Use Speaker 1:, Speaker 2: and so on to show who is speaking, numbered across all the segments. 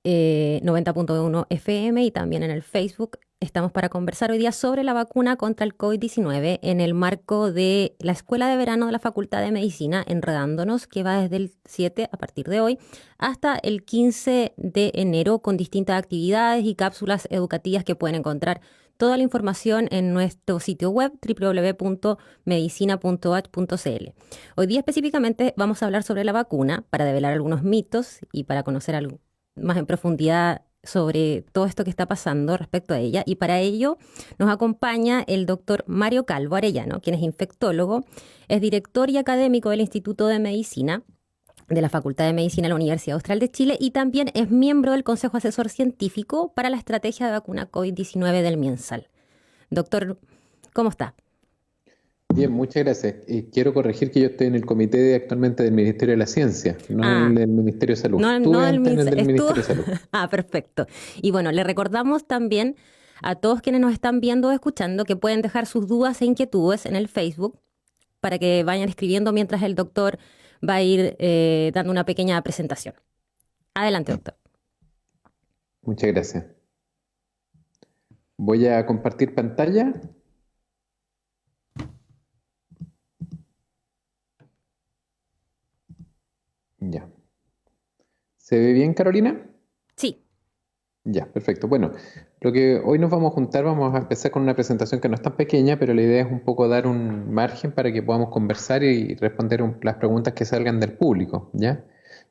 Speaker 1: 90.1 FM y también en el Facebook. Estamos para conversar hoy día sobre la vacuna contra el COVID-19 en el marco de la Escuela de Verano de la Facultad de Medicina Enredándonos, que va desde el 7 a partir de hoy hasta el 15 de enero con distintas actividades y cápsulas educativas que pueden encontrar toda la información en nuestro sitio web www.medicina.ach.cl. Hoy día específicamente vamos a hablar sobre la vacuna para develar algunos mitos y para conocer algo más en profundidad sobre todo esto que está pasando respecto a ella. Y para ello nos acompaña el doctor Mario Calvo Arellano, quien es infectólogo, es director y académico del Instituto de Medicina de la Facultad de Medicina de la Universidad Austral de Chile y también es miembro del Consejo Asesor Científico para la Estrategia de Vacuna COVID-19 del MinSal. Doctor, ¿cómo está?
Speaker 2: Bien, muchas gracias. Y quiero corregir que yo estoy en el comité actualmente del Ministerio de la Ciencia, no en el del Ministerio de Salud.
Speaker 1: No
Speaker 2: Estuve
Speaker 1: del
Speaker 2: antes en el
Speaker 1: MinSal,
Speaker 2: del
Speaker 1: estuvo...
Speaker 2: Ministerio de Salud.
Speaker 1: Perfecto. Y bueno, le recordamos también a todos quienes nos están viendo o escuchando que pueden dejar sus dudas e inquietudes en el Facebook para que vayan escribiendo mientras el doctor va a ir dando una pequeña presentación. Adelante, doctor.
Speaker 2: Muchas gracias. Voy a compartir pantalla. Ya. ¿Se ve bien, Carolina?
Speaker 1: Sí.
Speaker 2: Ya, perfecto. Bueno, lo que hoy nos vamos a juntar, vamos a empezar con una presentación que no es tan pequeña, pero la idea es un poco dar un margen para que podamos conversar y responder las preguntas que salgan del público, ¿ya?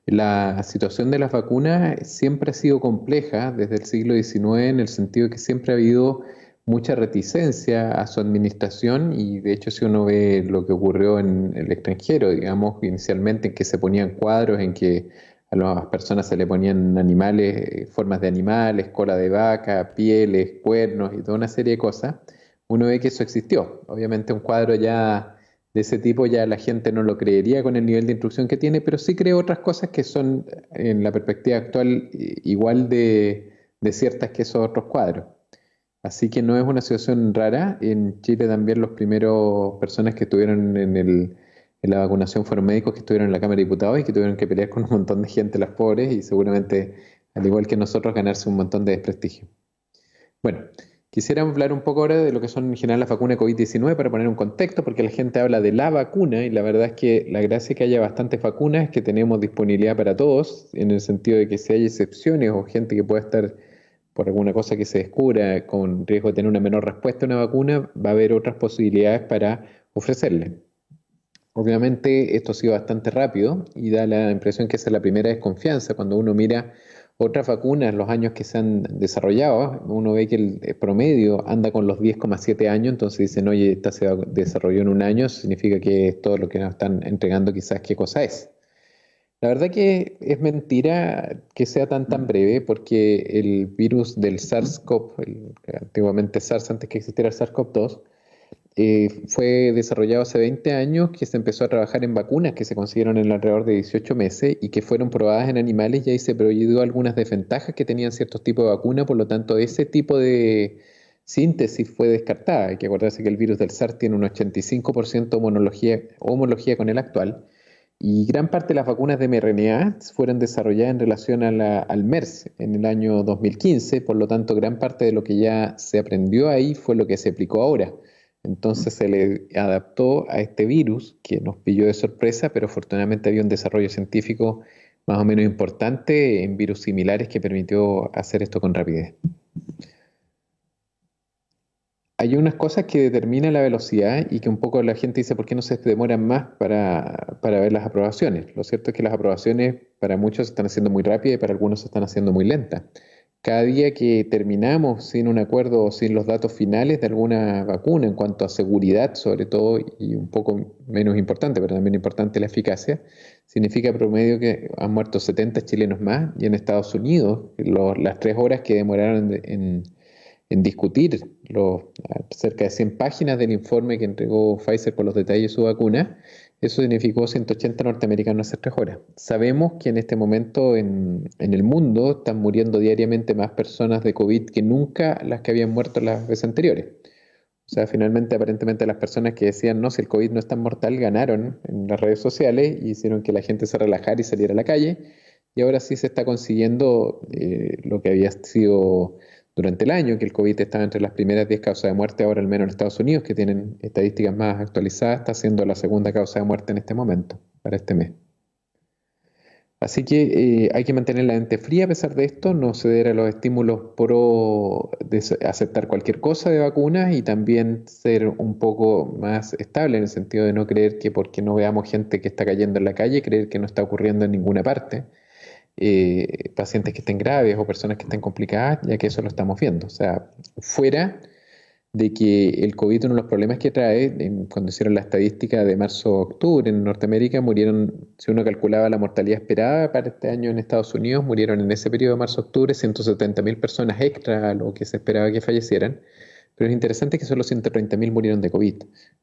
Speaker 2: La situación de las vacunas siempre ha sido compleja desde el siglo XIX en el sentido de que siempre ha habido mucha reticencia a su administración y de hecho si uno ve lo que ocurrió en el extranjero, digamos, inicialmente en que se ponían cuadros en que a las personas se le ponían animales, formas de animales, cola de vaca, pieles, cuernos y toda una serie de cosas, uno ve que eso existió. Obviamente un cuadro ya de ese tipo ya la gente no lo creería con el nivel de instrucción que tiene, pero sí cree otras cosas que son en la perspectiva actual igual de ciertas que esos otros cuadros. Así que no es una situación rara. En Chile también los primeros personas que estuvieron en la vacunación fueron médicos que estuvieron en la Cámara de Diputados y que tuvieron que pelear con un montón de gente, las pobres, y seguramente, al igual que nosotros, ganarse un montón de desprestigio. Bueno, quisiera hablar un poco ahora de lo que son en general las vacunas COVID-19 para poner un contexto, porque la gente habla de la vacuna y la verdad es que la gracia es que haya bastantes vacunas, es que tenemos disponibilidad para todos, en el sentido de que si hay excepciones o gente que pueda estar por alguna cosa que se descubra con riesgo de tener una menor respuesta a una vacuna, va a haber otras posibilidades para ofrecerle. Obviamente esto ha sido bastante rápido y da la impresión que esa es la primera desconfianza. Cuando uno mira otras vacunas, los años que se han desarrollado, uno ve que el promedio anda con los 10,7 años, entonces dicen, oye, esta se desarrolló en un año, significa que todo lo que nos están entregando quizás qué cosa es. La verdad que es mentira que sea tan breve porque el virus del SARS-CoV, antiguamente SARS antes que existiera el SARS-CoV-2, fue desarrollado hace 20 años, que se empezó a trabajar en vacunas que se consiguieron en alrededor de 18 meses y que fueron probadas en animales y ahí se prohibió algunas desventajas que tenían ciertos tipos de vacuna, por lo tanto ese tipo de síntesis fue descartada. Hay que acordarse que el virus del SARS tiene un 85% homología con el actual. Y gran parte de las vacunas de mRNA fueron desarrolladas en relación al MERS en el año 2015, por lo tanto gran parte de lo que ya se aprendió ahí fue lo que se aplicó ahora. Entonces se le adaptó a este virus que nos pilló de sorpresa, pero afortunadamente había un desarrollo científico más o menos importante en virus similares que permitió hacer esto con rapidez. Hay unas cosas que determinan la velocidad y que un poco la gente dice, ¿por qué no se demoran más para ver las aprobaciones? Lo cierto es que las aprobaciones para muchos se están haciendo muy rápidas y para algunos se están haciendo muy lentas. Cada día que terminamos sin un acuerdo o sin los datos finales de alguna vacuna en cuanto a seguridad, sobre todo, y un poco menos importante, pero también importante la eficacia, significa promedio que han muerto 70 chilenos más y en Estados Unidos las 3 horas que demoraron en discutir cerca de 100 páginas del informe que entregó Pfizer con los detalles de su vacuna, eso significó 180 norteamericanos hace 3 horas. Sabemos que en este momento en el mundo están muriendo diariamente más personas de COVID que nunca las que habían muerto las veces anteriores. O sea, finalmente, aparentemente las personas que decían, no, si el COVID no es tan mortal, ganaron en las redes sociales y hicieron que la gente se relajara y saliera a la calle. y ahora sí se está consiguiendo lo que había sido durante el año, que el COVID estaba entre las primeras 10 causas de muerte, ahora al menos en Estados Unidos, que tienen estadísticas más actualizadas, está siendo la segunda causa de muerte en este momento, para este mes. Así que hay que mantener la mente fría a pesar de esto, no ceder a los estímulos pro de aceptar cualquier cosa de vacunas y también ser un poco más estable en el sentido de no creer que porque no veamos gente que está cayendo en la calle, creer que no está ocurriendo en ninguna parte, pacientes que estén graves o personas que estén complicadas, ya que eso lo estamos viendo. O sea, fuera de que el COVID, uno de los problemas que trae, cuando hicieron la estadística de marzo-octubre en Norteamérica, murieron, si uno calculaba la mortalidad esperada para este año en Estados Unidos, murieron en ese periodo de marzo-octubre 170.000 personas extra a lo que se esperaba que fallecieran. Pero es interesante que solo 130.000 murieron de COVID,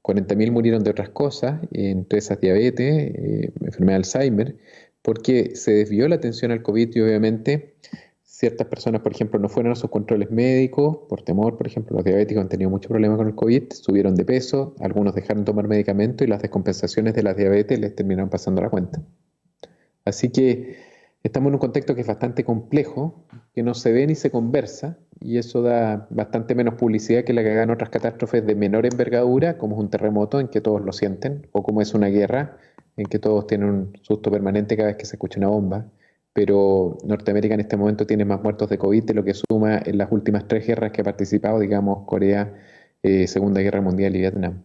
Speaker 2: 40.000 murieron de otras cosas, entre esas diabetes, enfermedad de Alzheimer, porque se desvió la atención al COVID y obviamente ciertas personas, por ejemplo, no fueron a sus controles médicos por temor, por ejemplo, los diabéticos han tenido mucho problema con el COVID, subieron de peso, algunos dejaron de tomar medicamentos y las descompensaciones de la diabetes les terminaron pasando la cuenta. Así que estamos en un contexto que es bastante complejo, que no se ve ni se conversa, y eso da bastante menos publicidad que la que hagan otras catástrofes de menor envergadura, como es un terremoto en que todos lo sienten, o como es una guerra en que todos tienen un susto permanente cada vez que se escucha una bomba. Pero Norteamérica en este momento tiene más muertos de COVID de lo que suma en las últimas 3 guerras que ha participado, digamos, Corea, Segunda Guerra Mundial y Vietnam.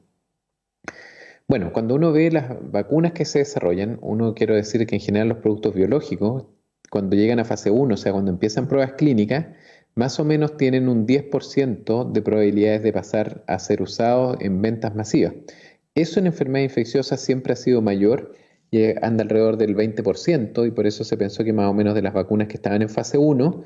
Speaker 2: Bueno, cuando uno ve las vacunas que se desarrollan, uno quiero decir que en general los productos biológicos, cuando llegan a fase 1, o sea, cuando empiezan pruebas clínicas, más o menos tienen un 10% de probabilidades de pasar a ser usados en ventas masivas. Eso en enfermedades infecciosas siempre ha sido mayor y anda alrededor del 20% y por eso se pensó que más o menos de las vacunas que estaban en fase 1,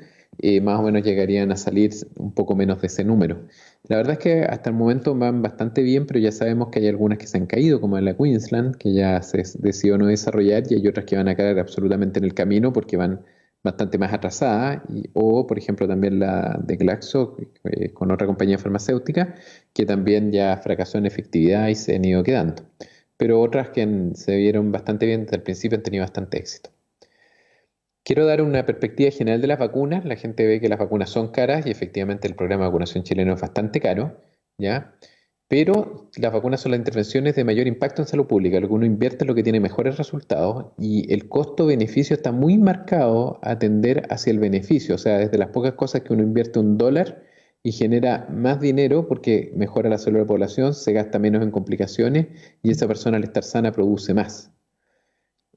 Speaker 2: más o menos llegarían a salir un poco menos de ese número. La verdad es que hasta el momento van bastante bien, pero ya sabemos que hay algunas que se han caído, como la Queensland, que ya se decidió no desarrollar, y hay otras que van a caer absolutamente en el camino porque van bastante más atrasadas, o por ejemplo también la de Glaxo, con otra compañía farmacéutica, que también ya fracasó en efectividad y se han ido quedando. Pero otras que se vieron bastante bien desde el principio han tenido bastante éxito. Quiero dar una perspectiva general de las vacunas. La gente ve que las vacunas son caras y efectivamente el programa de vacunación chileno es bastante caro, ¿ya? Pero las vacunas son las intervenciones de mayor impacto en salud pública. Lo que uno invierte es lo que tiene mejores resultados y el costo-beneficio está muy marcado a tender hacia el beneficio. O sea, desde las pocas cosas que uno invierte $1 y genera más dinero porque mejora la salud de la población, se gasta menos en complicaciones y esa persona al estar sana produce más.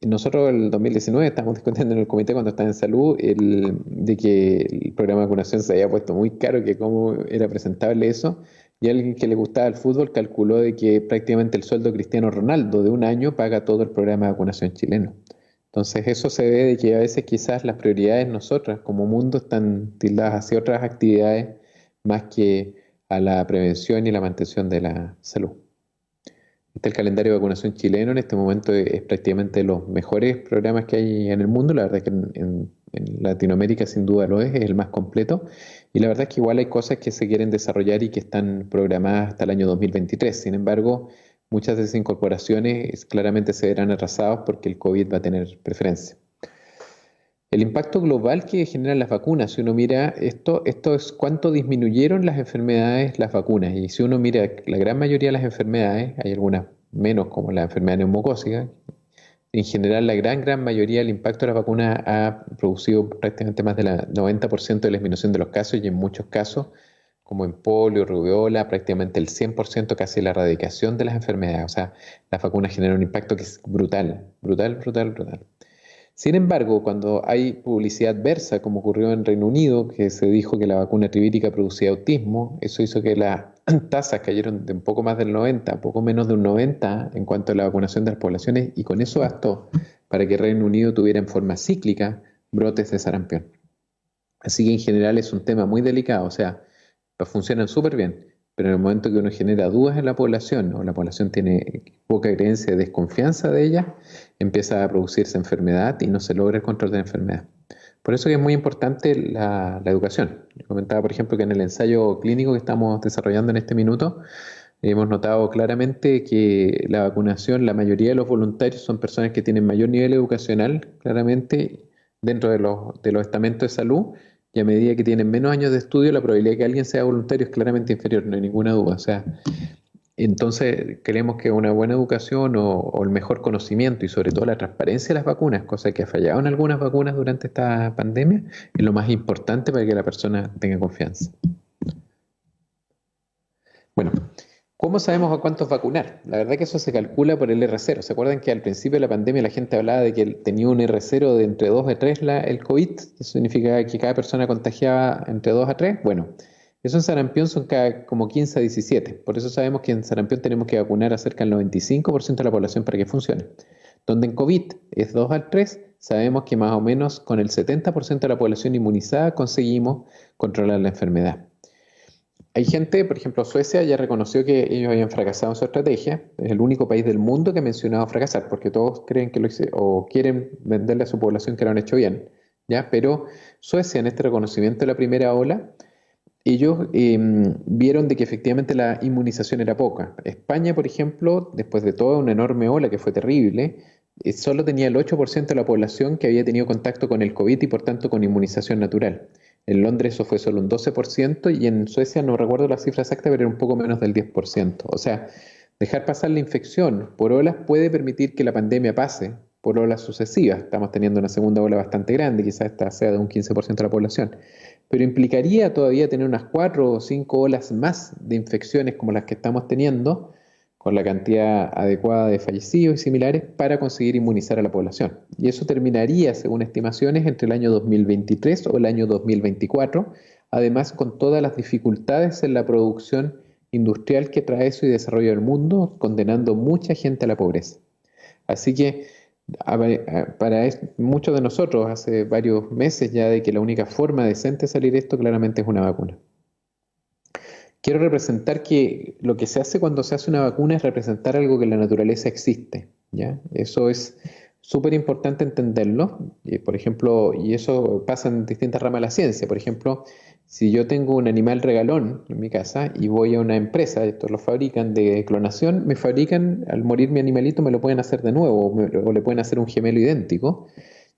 Speaker 2: Nosotros en el 2019 estábamos discutiendo en el comité cuando estaba en salud de que el programa de vacunación se había puesto muy caro, que cómo era presentable eso, y alguien que le gustaba el fútbol calculó de que prácticamente el sueldo de Cristiano Ronaldo de un año paga todo el programa de vacunación chileno. Entonces eso se ve de que a veces quizás las prioridades nosotras como mundo están tildadas hacia otras actividades más que a la prevención y la mantención de la salud. El calendario de vacunación chileno en este momento es prácticamente de los mejores programas que hay en el mundo. La verdad es que en Latinoamérica sin duda lo es el más completo. Y la verdad es que igual hay cosas que se quieren desarrollar y que están programadas hasta el año 2023. Sin embargo, muchas de esas incorporaciones claramente se verán atrasadas porque el COVID va a tener preferencia. El impacto global que generan las vacunas, si uno mira esto es cuánto disminuyeron las enfermedades las vacunas. Y si uno mira la gran mayoría de las enfermedades, hay algunas menos como la enfermedad neumocócica, en general la gran mayoría del impacto de las vacunas ha producido prácticamente más del 90% de la disminución de los casos y en muchos casos, como en polio, rubiola, prácticamente el 100% casi la erradicación de las enfermedades. O sea, las vacunas generan un impacto que es brutal, brutal, brutal, brutal. Sin embargo, cuando hay publicidad adversa, como ocurrió en Reino Unido, que se dijo que la vacuna trivírica producía autismo, eso hizo que las tasas cayeron de un poco más del 90, poco menos de un 90 en cuanto a la vacunación de las poblaciones, y con eso bastó para que Reino Unido tuviera en forma cíclica brotes de sarampión. Así que en general es un tema muy delicado, o sea, funcionan súper bien, pero en el momento que uno genera dudas en la población o la población tiene poca creencia y desconfianza de ella, empieza a producirse enfermedad y no se logra el control de la enfermedad. Por eso es muy importante la educación. Yo comentaba, por ejemplo, que en el ensayo clínico que estamos desarrollando en este minuto, hemos notado claramente que la vacunación, la mayoría de los voluntarios son personas que tienen mayor nivel educacional, claramente, dentro de los estamentos de salud, y a medida que tienen menos años de estudio, la probabilidad de que alguien sea voluntario es claramente inferior, no hay ninguna duda. O sea, entonces creemos que una buena educación o el mejor conocimiento y sobre todo la transparencia de las vacunas, cosa que ha fallado en algunas vacunas durante esta pandemia, es lo más importante para que la persona tenga confianza. Bueno, ¿cómo sabemos a cuántos vacunar? La verdad que eso se calcula por el R0. ¿Se acuerdan que al principio de la pandemia la gente hablaba de que tenía un R0 de entre 2 a 3 el COVID? Eso significa que cada persona contagiaba entre 2 a 3. Bueno, eso en sarampión son como 15 a 17. Por eso sabemos que en sarampión tenemos que vacunar a cerca del 95% de la población para que funcione. Donde en COVID es 2 al 3, sabemos que más o menos con el 70% de la población inmunizada conseguimos controlar la enfermedad. Hay gente, por ejemplo, Suecia ya reconoció que ellos habían fracasado en su estrategia. Es el único país del mundo que ha mencionado fracasar, porque todos creen que lo hice, o quieren venderle a su población que lo han hecho bien, ¿ya? Pero Suecia, en este reconocimiento de la primera ola, ellos vieron de que efectivamente la inmunización era poca. España, por ejemplo, después de toda una enorme ola que fue terrible, solo tenía el 8% de la población que había tenido contacto con el COVID y por tanto con inmunización natural. En Londres eso fue solo un 12% y en Suecia no recuerdo la cifra exacta, pero era un poco menos del 10%. O sea, dejar pasar la infección por olas puede permitir que la pandemia pase por olas sucesivas. Estamos teniendo una segunda ola bastante grande, quizás esta sea de un 15% de la población, pero implicaría todavía tener unas 4 o 5 olas más de infecciones como las que estamos teniendo, con la cantidad adecuada de fallecidos y similares, para conseguir inmunizar a la población. Y eso terminaría, según estimaciones, entre el año 2023 o el año 2024, además con todas las dificultades en la producción industrial que trae eso y desarrollo del mundo, condenando mucha gente a la pobreza. Así que para muchos de nosotros, hace varios meses ya de que la única forma decente de salir de esto claramente es una vacuna. Quiero representar que lo que se hace cuando se hace una vacuna es representar algo que en la naturaleza existe, ¿ya? Eso es súper importante entenderlo, por ejemplo, y eso pasa en distintas ramas de la ciencia. Por ejemplo, si yo tengo un animal regalón en mi casa y voy a una empresa, estos lo fabrican de clonación, me fabrican, al morir mi animalito me lo pueden hacer de nuevo o le pueden hacer un gemelo idéntico.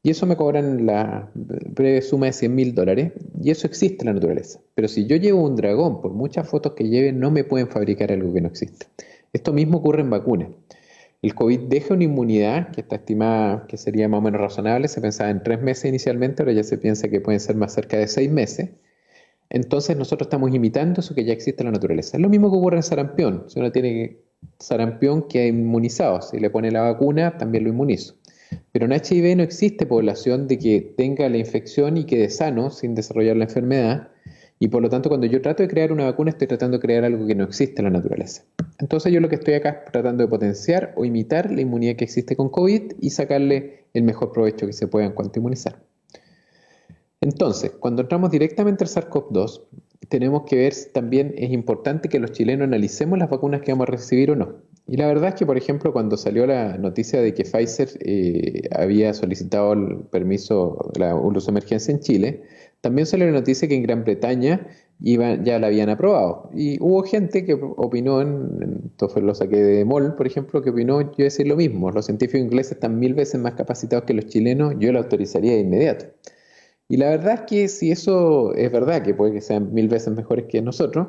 Speaker 2: Y eso me cobran la breve suma de $100.000. Y eso existe en la naturaleza. Pero si yo llevo un dragón, por muchas fotos que lleve, no me pueden fabricar algo que no existe. Esto mismo ocurre en vacunas. El COVID deja una inmunidad que está estimada que sería más o menos razonable. Se pensaba en 3 meses inicialmente, ahora ya se piensa que pueden ser más cerca de 6 meses. Entonces nosotros estamos imitando eso que ya existe en la naturaleza. Es lo mismo que ocurre en sarampión. Si uno tiene sarampión que ha inmunizado, si le pone la vacuna, también lo inmunizo. Pero en HIV no existe población de que tenga la infección y quede sano sin desarrollar la enfermedad. Y por lo tanto, cuando yo trato de crear una vacuna, estoy tratando de crear algo que no existe en la naturaleza. Entonces yo lo que estoy acá es tratando de potenciar o imitar la inmunidad que existe con COVID y sacarle el mejor provecho que se pueda en cuanto a inmunizar. Entonces, cuando entramos directamente al SARS-CoV-2, tenemos que ver también, es importante que los chilenos analicemos las vacunas que vamos a recibir o no. Y la verdad es que, por ejemplo, cuando salió la noticia de que Pfizer había solicitado el permiso, el uso de emergencia en Chile, también salió la noticia que en Gran Bretaña ya la habían aprobado. Y hubo gente que opinó, entonces lo saqué de MOL, por ejemplo, que opinó, yo decir lo mismo, los científicos ingleses están 1000 veces más capacitados que los chilenos, yo la autorizaría de inmediato. Y la verdad es que si eso es verdad, que puede que sean 1000 veces mejores que nosotros,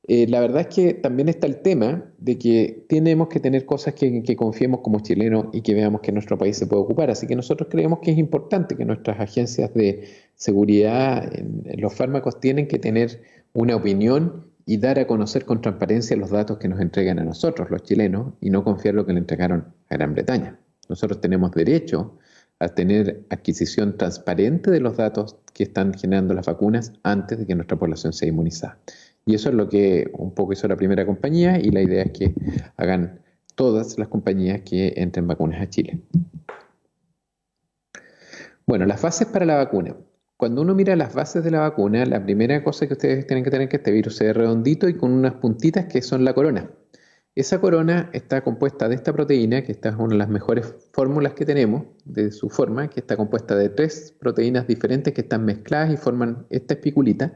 Speaker 2: la verdad es que también está el tema de que tenemos que tener cosas que confiemos como chilenos y que veamos que nuestro país se puede ocupar. Así que nosotros creemos que es importante que nuestras agencias de seguridad en los fármacos tienen que tener una opinión y dar a conocer con transparencia los datos que nos entregan a nosotros, los chilenos, y no confiar lo que le entregaron a Gran Bretaña. Nosotros tenemos derecho a tener adquisición transparente de los datos que están generando las vacunas antes de que nuestra población sea inmunizada. Y eso es lo que un poco hizo la primera compañía y la idea es que hagan todas las compañías que entren vacunas a Chile. Bueno, las bases para la vacuna. Cuando uno mira las bases de la vacuna, la primera cosa que ustedes tienen que tener es que este virus sea redondito y con unas puntitas que son la corona. Esa corona está compuesta de esta proteína, que esta es una de las mejores fórmulas que tenemos de su forma, que está compuesta de 3 proteínas diferentes que están mezcladas y forman esta espiculita.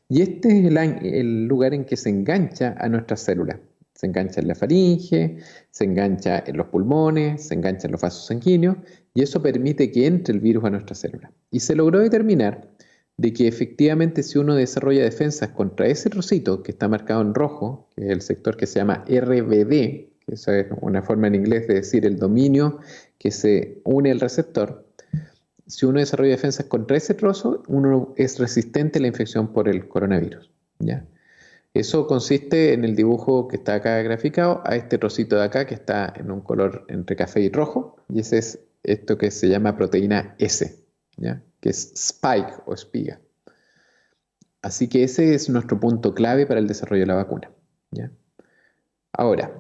Speaker 2: Y este es el lugar en que se engancha a nuestras células. Se engancha en la faringe, se engancha en los pulmones, se engancha en los vasos sanguíneos y eso permite que entre el virus a nuestra célula. Y se logró determinar de que efectivamente si uno desarrolla defensas contra ese trocito que está marcado en rojo, que es el sector que se llama RBD, que es una forma en inglés de decir el dominio que se une al receptor, si uno desarrolla defensas contra ese trozo, uno es resistente a la infección por el coronavirus, ¿ya? Eso consiste en el dibujo que está acá graficado, a este trocito de acá que está en un color entre café y rojo, y ese es esto que se llama proteína S, ¿ya? Que es spike o espiga. Así que ese es nuestro punto clave para el desarrollo de la vacuna, ¿ya? Ahora,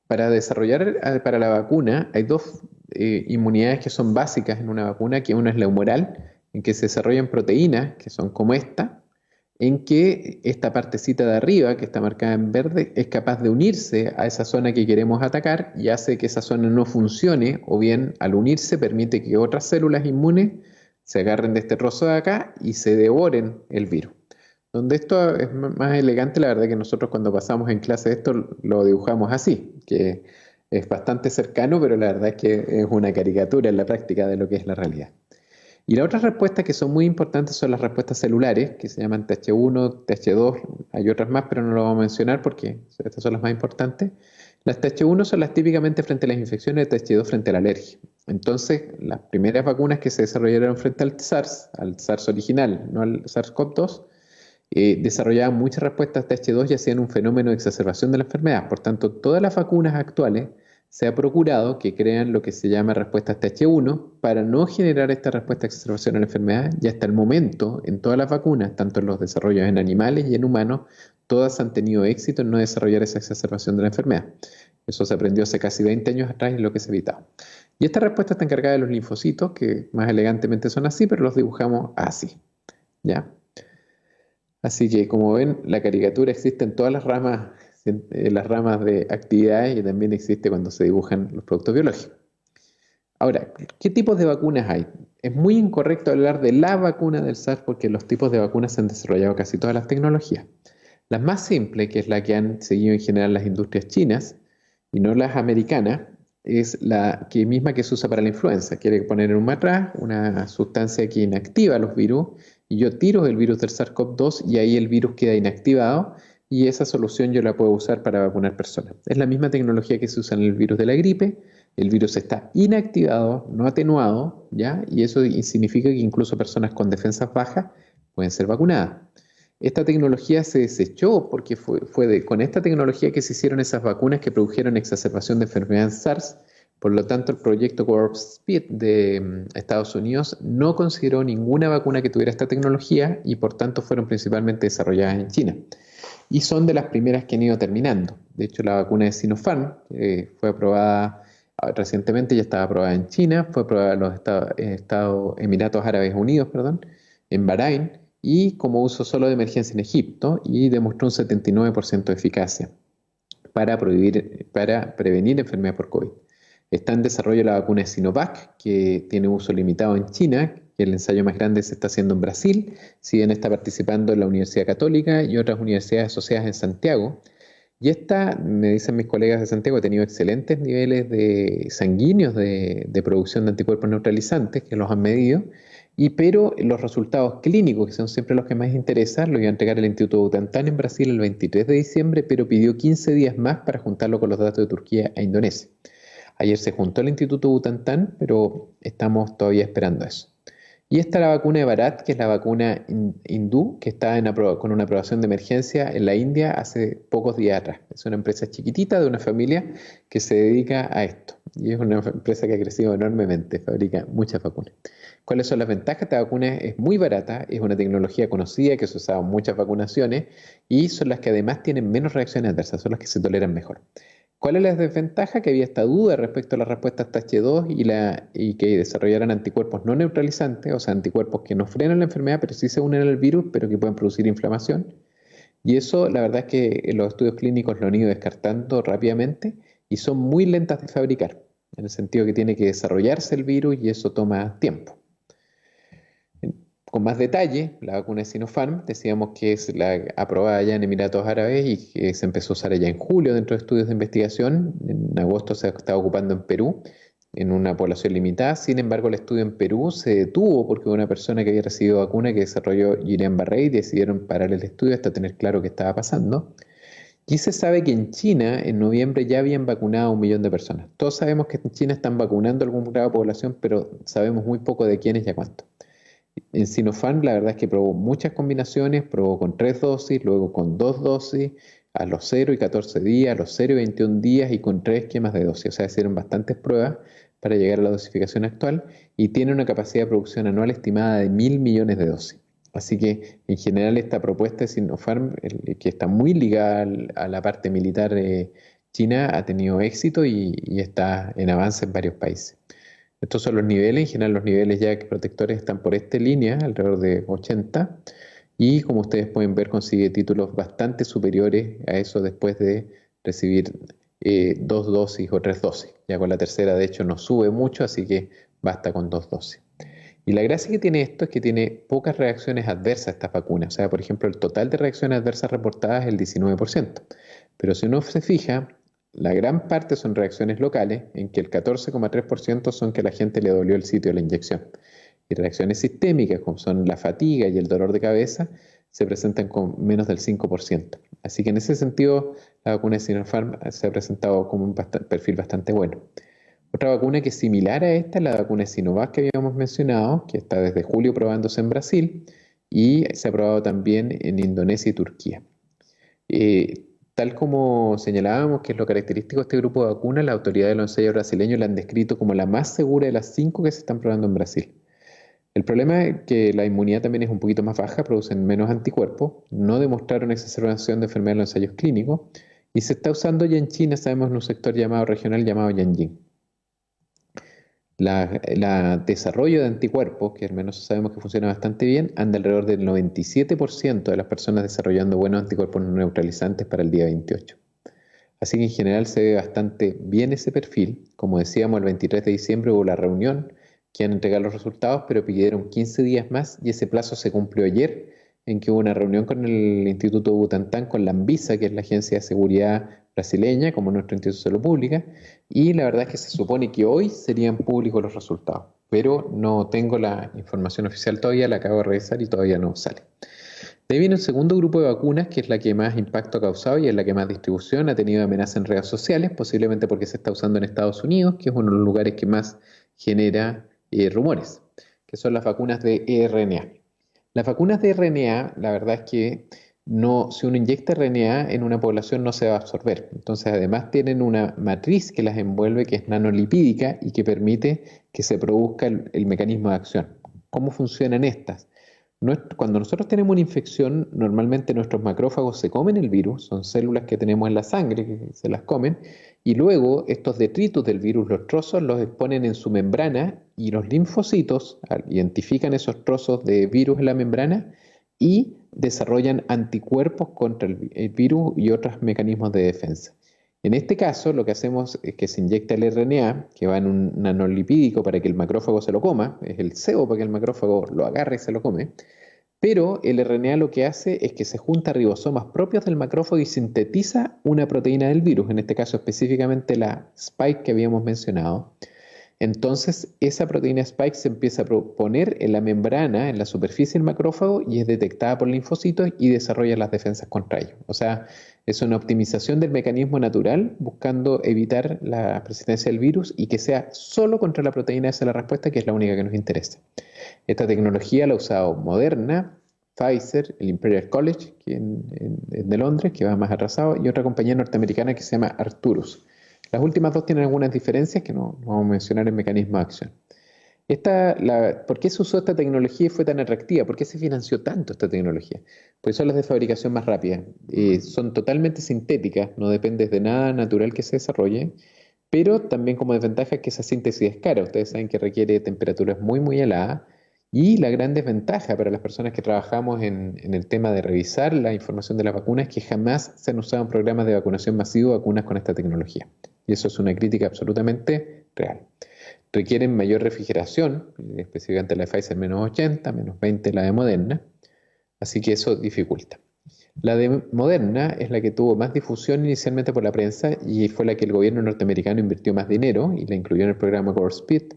Speaker 2: para desarrollar para la vacuna hay dos inmunidades que son básicas en una vacuna, que una es la humoral, en que se desarrollan proteínas que son como esta, en que esta partecita de arriba, que está marcada en verde, es capaz de unirse a esa zona que queremos atacar y hace que esa zona no funcione, o bien al unirse permite que otras células inmunes se agarren de este trozo de acá y se devoren el virus. Donde esto es más elegante, la verdad que nosotros cuando pasamos en clase esto lo dibujamos así, que es bastante cercano, pero la verdad es que es una caricatura en la práctica de lo que es la realidad. Y las otras respuestas que son muy importantes son las respuestas celulares, que se llaman TH1, TH2, hay otras más, pero no lo vamos a mencionar porque estas son las más importantes. Las TH1 son las típicamente frente a las infecciones, TH2 frente a la alergia. Entonces, las primeras vacunas que se desarrollaron frente al SARS original, no al SARS-CoV-2, desarrollaban muchas respuestas TH2 y hacían un fenómeno de exacerbación de la enfermedad. Por tanto, todas las vacunas actuales se ha procurado que crean lo que se llama respuestas TH1 para no generar esta respuesta de exacerbación a la enfermedad, y hasta el momento en todas las vacunas, tanto en los desarrollos en animales y en humanos, todas han tenido éxito en no desarrollar esa exacerbación de la enfermedad. Eso se aprendió hace casi 20 años atrás y es lo que se evitaba. Y esta respuesta está encargada de los linfocitos, que más elegantemente son así, pero los dibujamos así, ¿ya? Así que, como ven, la caricatura existe en todas las ramas de actividades y también existe cuando se dibujan los productos biológicos. Ahora, ¿qué tipos de vacunas hay? Es muy incorrecto hablar de la vacuna del SARS porque los tipos de vacunas se han desarrollado casi todas las tecnologías. La más simple, que es la que han seguido en general las industrias chinas y no las americanas, es la que misma que se usa para la influenza. Quiere poner en un matraz una sustancia que inactiva los virus y yo tiro el virus del SARS-CoV-2 y ahí el virus queda inactivado y esa solución yo la puedo usar para vacunar personas. Es la misma tecnología que se usa en el virus de la gripe. El virus está inactivado, no atenuado, ¿ya? Y eso significa que incluso personas con defensas bajas pueden ser vacunadas. Esta tecnología se desechó porque fue con esta tecnología que se hicieron esas vacunas que produjeron exacerbación de enfermedad SARS. Por lo tanto, el proyecto Warp Speed de Estados Unidos no consideró ninguna vacuna que tuviera esta tecnología y por tanto fueron principalmente desarrolladas en China. Y son de las primeras que han ido terminando. De hecho, la vacuna de Sinopharm fue aprobada recientemente, ya estaba aprobada en China, fue aprobada en los Emiratos Árabes Unidos, en Bahrein, y como uso solo de emergencia en Egipto, y demostró un 79% de eficacia para prevenir enfermedad por COVID. Está en desarrollo la vacuna de Sinovac, que tiene uso limitado en China, que el ensayo más grande se está haciendo en Brasil, si bien está participando en la Universidad Católica y otras universidades asociadas en Santiago. Y esta, me dicen mis colegas de Santiago, ha tenido excelentes niveles de sanguíneos de producción de anticuerpos neutralizantes, que los han medido, pero los resultados clínicos, que son siempre los que más interesan, lo iba a entregar el Instituto Butantan en Brasil el 23 de diciembre, pero pidió 15 días más para juntarlo con los datos de Turquía e Indonesia. Ayer se juntó el Instituto Butantan, pero estamos todavía esperando eso. Y esta es la vacuna de Bharat, que es la vacuna hindú, que está con una aprobación de emergencia en la India hace pocos días atrás. Es una empresa chiquitita de una familia que se dedica a esto. Y es una empresa que ha crecido enormemente, fabrica muchas vacunas. ¿Cuáles son las ventajas? Esta vacuna es muy barata, es una tecnología conocida que se usa en muchas vacunaciones y son las que además tienen menos reacciones adversas, son las que se toleran mejor. ¿Cuál es la desventaja? Que había esta duda respecto a las respuestas TH2 y que desarrollaran anticuerpos no neutralizantes, o sea, anticuerpos que no frenan la enfermedad, pero sí se unen al virus, pero que pueden producir inflamación. Y eso, la verdad es que los estudios clínicos lo han ido descartando rápidamente y son muy lentas de fabricar, en el sentido que tiene que desarrollarse el virus y eso toma tiempo. con más detalle, la vacuna de Sinopharm, decíamos que es la aprobada allá en Emiratos Árabes y que se empezó a usar allá en julio dentro de estudios de investigación. En agosto se estaba ocupando en Perú, en una población limitada. Sin embargo, el estudio en Perú se detuvo porque una persona que había recibido vacuna que desarrolló Guillain-Barré y decidieron parar el estudio hasta tener claro qué estaba pasando. Y se sabe que en China, en noviembre, ya habían vacunado a 1 millón de personas. Todos sabemos que en China están vacunando a algún grado de población, pero sabemos muy poco de quiénes y a cuánto. En Sinopharm, la verdad es que probó muchas combinaciones, probó con 3 dosis, luego con 2 dosis, a los 0 y 14 días, a los 0 y 21 días y con 3 esquemas de dosis. O sea, hicieron bastantes pruebas para llegar a la dosificación actual y tiene una capacidad de producción anual estimada de 1.000 millones de dosis. Así que en general esta propuesta de Sinopharm, que está muy ligada a la parte militar china, ha tenido éxito y está en avance en varios países. Estos son los niveles, en general los niveles ya protectores están por esta línea, alrededor de 80, y como ustedes pueden ver consigue títulos bastante superiores a eso después de recibir 2 dosis o 3 dosis. Ya con la tercera de hecho no sube mucho, así que basta con 2 dosis. Y la gracia que tiene esto es que tiene pocas reacciones adversas a estas vacunas. O sea, por ejemplo, el total de reacciones adversas reportadas es el 19%. Pero si uno se fija, la gran parte son reacciones locales, en que el 14,3% son que a la gente le dolió el sitio de la inyección. Y reacciones sistémicas, como son la fatiga y el dolor de cabeza, se presentan con menos del 5%. Así que en ese sentido, la vacuna de Sinopharm se ha presentado como un perfil bastante bueno. Otra vacuna que es similar a esta es la vacuna de Sinovac que habíamos mencionado, que está desde julio probándose en Brasil y se ha probado también en Indonesia y Turquía. Tal como señalábamos que es lo característico de este grupo de vacunas, las autoridades de los ensayos brasileños la han descrito como la más segura de las 5 que se están probando en Brasil. El problema es que la inmunidad también es un poquito más baja, producen menos anticuerpos, no demostraron exacerbación de enfermedad en los ensayos clínicos y se está usando ya en China, sabemos, en un sector llamado regional llamado Yanjing. El desarrollo de anticuerpos, que al menos sabemos que funciona bastante bien, anda alrededor del 97% de las personas desarrollando buenos anticuerpos no neutralizantes para el día 28. Así que en general se ve bastante bien ese perfil. Como decíamos, el 23 de diciembre hubo la reunión que han entregado los resultados, pero pidieron 15 días más y ese plazo se cumplió ayer, en que hubo una reunión con el Instituto Butantan, con la Anvisa, que es la agencia de seguridad brasileña, como nuestro Instituto de Salud Pública, y la verdad es que se supone que hoy serían públicos los resultados, pero no tengo la información oficial todavía, la acabo de revisar y todavía no sale. De ahí viene el segundo grupo de vacunas, que es la que más impacto ha causado y es la que más distribución ha tenido amenaza en redes sociales, posiblemente porque se está usando en Estados Unidos, que es uno de los lugares que más genera rumores, que son las vacunas de RNA. Las vacunas de RNA, la verdad es que no, si uno inyecta RNA en una población no se va a absorber. Entonces, además tienen una matriz que las envuelve, que es nanolipídica y que permite que se produzca el mecanismo de acción. ¿Cómo funcionan estas? Cuando nosotros tenemos una infección, normalmente nuestros macrófagos se comen el virus, son células que tenemos en la sangre que se las comen, y luego estos detritos del virus, los trozos, los exponen en su membrana y los linfocitos identifican esos trozos de virus en la membrana y desarrollan anticuerpos contra el virus y otros mecanismos de defensa. En este caso, lo que hacemos es que se inyecta el RNA, que va en un nanolipídico para que el macrófago se lo coma, es el cebo para que el macrófago lo agarre y se lo come, pero el RNA lo que hace es que se junta a ribosomas propios del macrófago y sintetiza una proteína del virus, en este caso específicamente la spike que habíamos mencionado. Entonces, esa proteína spike se empieza a poner en la membrana, en la superficie del macrófago y es detectada por linfocitos y desarrolla las defensas contra ello. O sea, es una optimización del mecanismo natural buscando evitar la persistencia del virus y que sea solo contra la proteína esa la respuesta, que es la única que nos interesa. Esta tecnología la ha usado Moderna, Pfizer, el Imperial College de Londres, que va más atrasado, y otra compañía norteamericana que se llama Arcturus. Las últimas dos tienen algunas diferencias que no vamos a mencionar en mecanismo de acción. ¿Por qué se usó esta tecnología y fue tan atractiva? ¿Por qué se financió tanto esta tecnología? Pues son las de fabricación más rápida. Son totalmente sintéticas, no dependen de nada natural que se desarrolle, pero también como desventaja es que esa síntesis es cara. Ustedes saben que requiere temperaturas muy, muy heladas. Y la gran desventaja para las personas que trabajamos en el tema de revisar la información de la vacuna es que jamás se han usado en programas de vacunación masivo vacunas con esta tecnología. Y eso es una crítica absolutamente real. requieren mayor refrigeración, específicamente la de Pfizer -80, -20 la de Moderna, así que eso dificulta. La de Moderna es la que tuvo más difusión inicialmente por la prensa y fue la que el gobierno norteamericano invirtió más dinero y la incluyó en el programa Warp Speed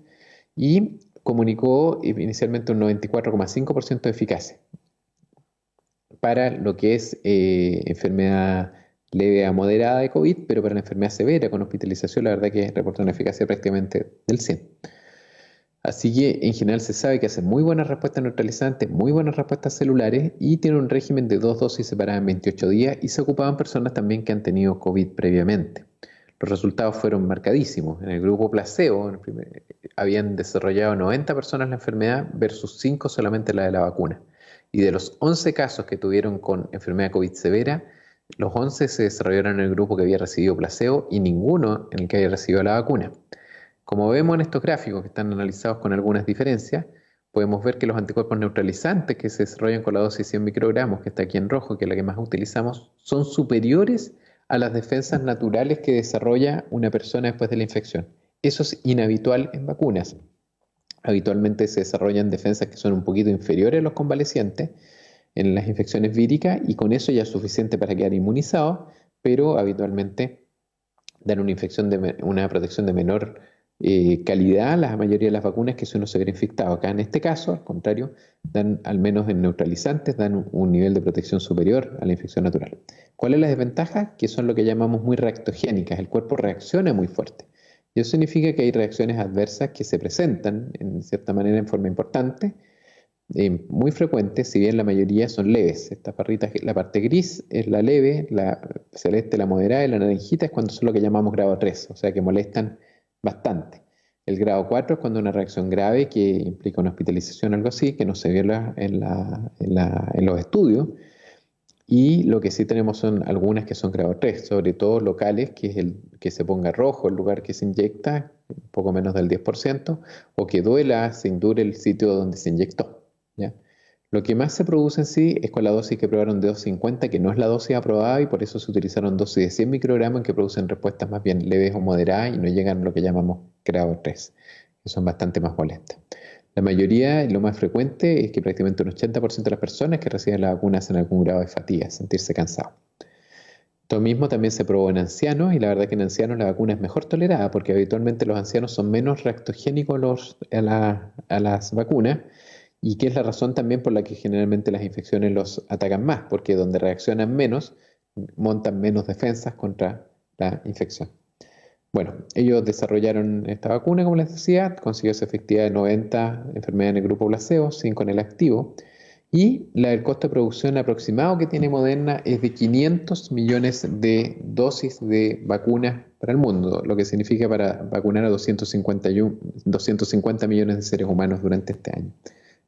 Speaker 2: y comunicó inicialmente un 94,5% de eficacia para lo que es enfermedad leve a moderada de COVID, pero para la enfermedad severa con hospitalización la verdad que reporta una eficacia prácticamente del 100. Así que en general se sabe que hace muy buenas respuestas neutralizantes, muy buenas respuestas celulares y tiene un régimen de 2 dosis separadas en 28 días y se ocupaban personas también que han tenido COVID previamente. Los resultados fueron marcadísimos. En el grupo placebo habían desarrollado 90 personas la enfermedad versus 5 solamente la de la vacuna. Y de los 11 casos que tuvieron con enfermedad COVID severa, los 11 se desarrollaron en el grupo que había recibido placebo y ninguno en el que había recibido la vacuna. Como vemos en estos gráficos que están analizados con algunas diferencias, podemos ver que los anticuerpos neutralizantes que se desarrollan con la dosis 100 microgramos, que está aquí en rojo, que es la que más utilizamos, son superiores a las defensas naturales que desarrolla una persona después de la infección. Eso es inhabitual en vacunas. Habitualmente se desarrollan defensas que son un poquito inferiores a los convalecientes en las infecciones víricas y con eso ya es suficiente para quedar inmunizado, pero habitualmente dan una protección de menor calidad la mayoría de las vacunas que si uno se hubiera infectado. Acá en este caso, al contrario, dan al menos en neutralizantes, dan un nivel de protección superior a la infección natural. ¿Cuál es la desventaja? Que son lo que llamamos muy reactogénicas. El cuerpo reacciona muy fuerte. Y eso significa que hay reacciones adversas que se presentan en cierta manera en forma importante, muy frecuentes, si bien la mayoría son leves. Estas barritas, la parte gris es la leve, la celeste la moderada y la naranjita es cuando son lo que llamamos grado 3, o sea que molestan bastante. El grado 4 es cuando una reacción grave que implica una hospitalización o algo así, que no se vio en los estudios. Y lo que sí tenemos son algunas que son grado 3, sobre todo locales, que es el que se ponga rojo el lugar que se inyecta, un poco menos del 10%, o que duela, se indure el sitio donde se inyectó. ¿Ya? Lo que más se produce en sí es con la dosis que probaron de 250, que no es la dosis aprobada y por eso se utilizaron dosis de 100 microgramos que producen respuestas más bien leves o moderadas y no llegan a lo que llamamos grado 3, que son bastante más molestas. La mayoría, y lo más frecuente, es que prácticamente un 80% de las personas que reciben la vacuna hacen algún grado de fatiga, sentirse cansado. Esto mismo también se probó en ancianos y la verdad que en ancianos la vacuna es mejor tolerada porque habitualmente los ancianos son menos reactogénicos a las vacunas y que es la razón también por la que generalmente las infecciones los atacan más, porque donde reaccionan menos, montan menos defensas contra la infección. Bueno, ellos desarrollaron esta vacuna, como les decía, consiguió esa efectividad de 90 enfermedades en el grupo placebo, 5 en el activo, y el costo de producción aproximado que tiene Moderna es de 500 millones de dosis de vacunas para el mundo, lo que significa para vacunar a 250 millones de seres humanos durante este año.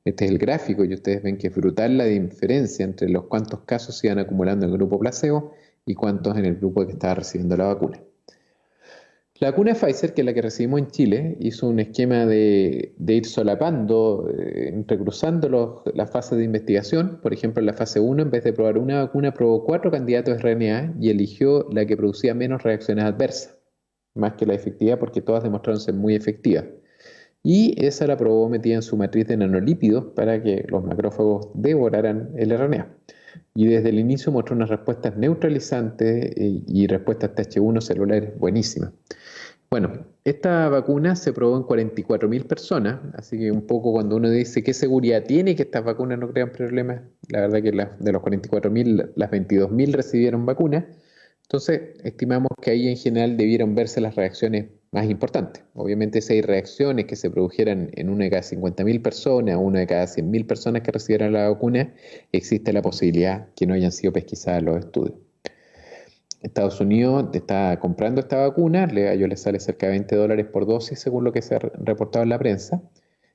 Speaker 2: Este es el gráfico y ustedes ven que es brutal la diferencia entre los cuántos casos se iban acumulando en el grupo placebo y cuántos en el grupo que estaba recibiendo la vacuna. La vacuna de Pfizer, que es la que recibimos en Chile, hizo un esquema de ir solapando, entrecruzando las fases de investigación. Por ejemplo, en la fase 1, en vez de probar una vacuna, probó 4 candidatos de RNA y eligió la que producía menos reacciones adversas, más que la efectividad, porque todas demostraron ser muy efectivas. Y esa la probó metida en su matriz de nanolípidos para que los macrófagos devoraran el RNA. Y desde el inicio mostró unas respuestas neutralizantes y respuestas TH1 celulares buenísimas. Bueno, esta vacuna se probó en 44.000 personas, así que un poco cuando uno dice qué seguridad tiene que estas vacunas no crean problemas, la verdad que de los 44.000, las 22.000 recibieron vacunas, entonces estimamos que ahí en general debieron verse las reacciones más importantes. Obviamente si hay reacciones que se produjeran en una de cada 50.000 personas, una de cada 100.000 personas que recibieran la vacuna, existe la posibilidad que no hayan sido pesquisadas los estudios. Estados Unidos está comprando esta vacuna, a ellos les sale cerca de $20 por dosis según lo que se ha reportado en la prensa,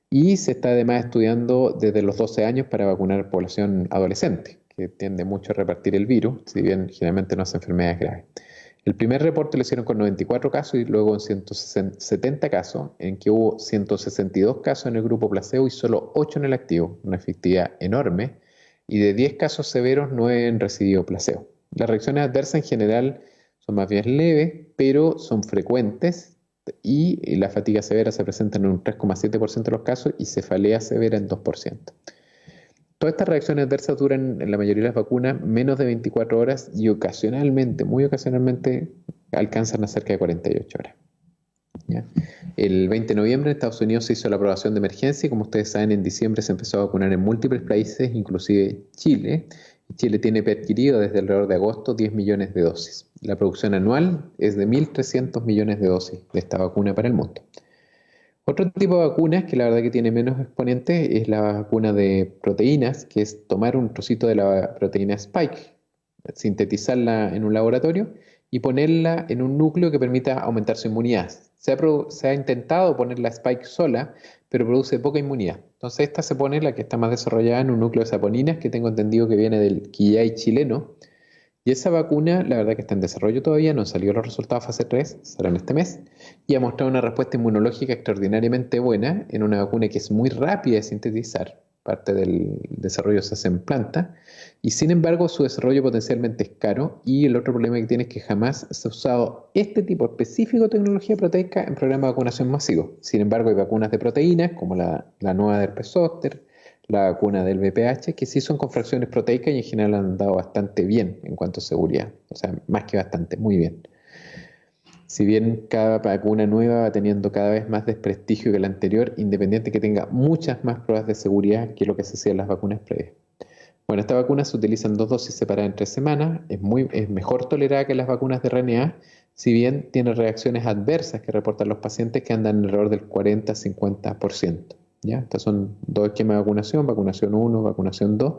Speaker 2: y se está además estudiando desde los 12 años para vacunar población adolescente, que tiende mucho a repartir el virus, si bien generalmente no hace enfermedades graves. El primer reporte lo hicieron con 94 casos y luego en 170 casos, en que hubo 162 casos en el grupo placebo y solo 8 en el activo, una efectividad enorme, y de 10 casos severos 9 han recibido placebo. Las reacciones adversas en general son más bien leves, pero son frecuentes y la fatiga severa se presenta en un 3,7% de los casos y cefalea severa en 2%. Todas estas reacciones adversas duran en la mayoría de las vacunas menos de 24 horas y ocasionalmente, muy ocasionalmente, alcanzan a cerca de 48 horas. ¿Ya? El 20 de noviembre en Estados Unidos se hizo la aprobación de emergencia y como ustedes saben en diciembre se empezó a vacunar en múltiples países, inclusive Chile. Chile tiene adquirido desde alrededor de agosto 10 millones de dosis. La producción anual es de 1.300 millones de dosis de esta vacuna para el mundo. Otro tipo de vacunas que la verdad que tiene menos exponentes es la vacuna de proteínas, que es tomar un trocito de la proteína Spike, sintetizarla en un laboratorio y ponerla en un núcleo que permita aumentar su inmunidad. Se ha intentado poner la Spike sola, pero produce poca inmunidad. Entonces esta se pone, la que está más desarrollada, en un núcleo de saponinas, que tengo entendido que viene del quillay chileno. Y esa vacuna, la verdad que está en desarrollo todavía, no han salido los resultados fase 3, serán este mes, y ha mostrado una respuesta inmunológica extraordinariamente buena en una vacuna que es muy rápida de sintetizar, parte del desarrollo se hace en planta, y sin embargo su desarrollo potencialmente es caro, y el otro problema que tiene es que jamás se ha usado este tipo específico de tecnología proteica en programas de vacunación masivo. Sin embargo, hay vacunas de proteínas, como la nueva de herpes zóster, la vacuna del VPH, que sí son con fracciones proteicas y en general han dado bastante bien en cuanto a seguridad. O sea, más que bastante, muy bien. Si bien cada vacuna nueva va teniendo cada vez más desprestigio que la anterior, independiente que tenga muchas más pruebas de seguridad que lo que se hacía en las vacunas previas. Bueno, esta vacuna se utiliza en 2 dosis separadas en 3 semanas, es mejor tolerada que las vacunas de RNA, si bien tiene reacciones adversas que reportan los pacientes que andan alrededor del 40-50%. ¿Ya? Estos son 2 esquemas de vacunación, vacunación 1, vacunación 2,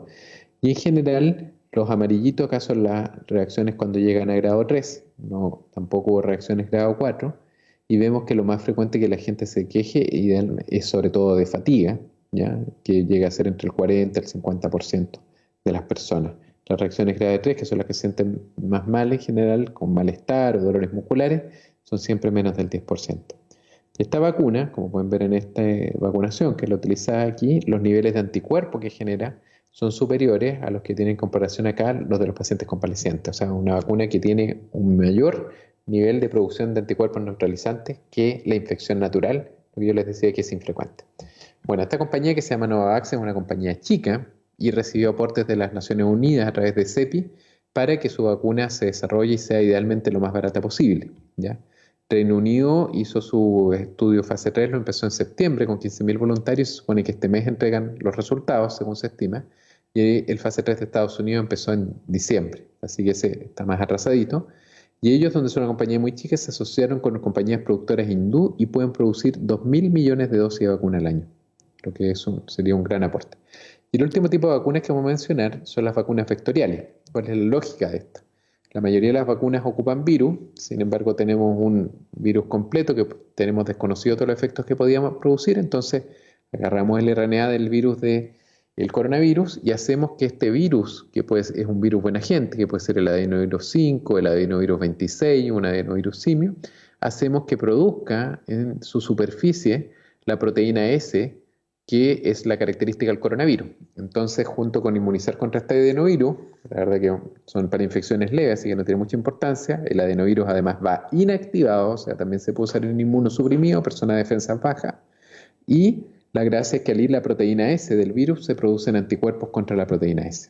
Speaker 2: y en general los amarillitos acá son las reacciones cuando llegan a grado 3, no, tampoco hubo reacciones grado 4, y vemos que lo más frecuente que la gente se queje es sobre todo de fatiga, ¿ya? Que llega a ser entre el 40 y el 50% de las personas. Las reacciones grado 3, que son las que se sienten más mal en general, con malestar o dolores musculares, son siempre menos del 10%. Esta vacuna, como pueden ver en esta vacunación que es la utilizada aquí, los niveles de anticuerpos que genera son superiores a los que tienen en comparación acá los de los pacientes convalecientes. O sea, una vacuna que tiene un mayor nivel de producción de anticuerpos neutralizantes que la infección natural, lo que yo les decía que es infrecuente. Bueno, esta compañía que se llama Novavax es una compañía chica y recibió aportes de las Naciones Unidas a través de CEPI para que su vacuna se desarrolle y sea idealmente lo más barata posible, ¿ya? Reino Unido hizo su estudio fase 3, lo empezó en septiembre con 15.000 voluntarios, se supone que este mes entregan los resultados, según se estima, y el fase 3 de Estados Unidos empezó en diciembre, así que ese está más atrasadito. Y ellos, donde son una compañía muy chica, se asociaron con compañías productoras hindú y pueden producir 2.000 millones de dosis de vacuna al año, lo que sería un gran aporte. Y el último tipo de vacunas que vamos a mencionar son las vacunas vectoriales. ¿Cuál es la lógica de esto? La mayoría de las vacunas ocupan virus, sin embargo tenemos un virus completo que tenemos desconocido todos los efectos que podíamos producir, entonces agarramos el RNA del virus del coronavirus y hacemos que este virus, que pues es un virus buena gente, que puede ser el adenovirus 5, el adenovirus 26, un adenovirus simio, hacemos que produzca en su superficie la proteína S, que es la característica del coronavirus. Entonces, junto con inmunizar contra este adenovirus, la verdad que son para infecciones leves, así que no tiene mucha importancia, el adenovirus además va inactivado, o sea, también se puede usar en inmunosuprimido, persona de defensa baja, y la gracia es que al ir la proteína S del virus se producen anticuerpos contra la proteína S.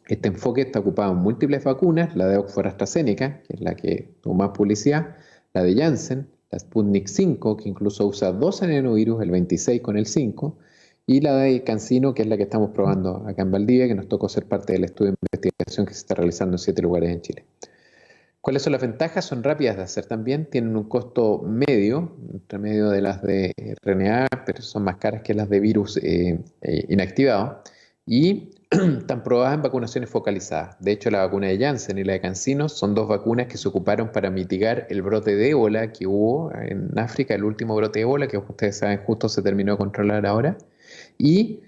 Speaker 2: Este enfoque está ocupado en múltiples vacunas, la de Oxford AstraZeneca, que es la que tuvo más publicidad, la de Janssen, la Sputnik 5, que incluso usa 2 adenovirus, el 26 con el 5, y la de CanSino, que es la que estamos probando acá en Valdivia, que nos tocó ser parte del estudio de investigación que se está realizando en 7 lugares en Chile. ¿Cuáles son las ventajas? Son rápidas de hacer también, tienen un costo medio, entre medio de las de RNA, pero son más caras que las de virus inactivado, y están probadas en vacunaciones focalizadas. De hecho, la vacuna de Janssen y la de CanSino son 2 vacunas que se ocuparon para mitigar el brote de ébola que hubo en África, el último brote de ébola, que ustedes saben justo se terminó de controlar ahora, y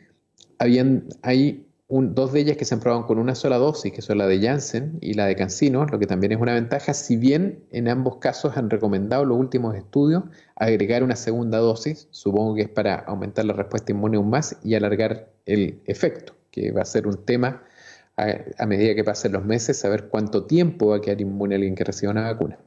Speaker 2: hay 2 de ellas que se han probado con una sola dosis, que son la de Janssen y la de CanSino, lo que también es una ventaja, si bien en ambos casos han recomendado los últimos estudios agregar una segunda dosis, supongo que es para aumentar la respuesta inmune aún más y alargar el efecto, que va a ser un tema a medida que pasen los meses, saber cuánto tiempo va a quedar inmune alguien que reciba una vacuna.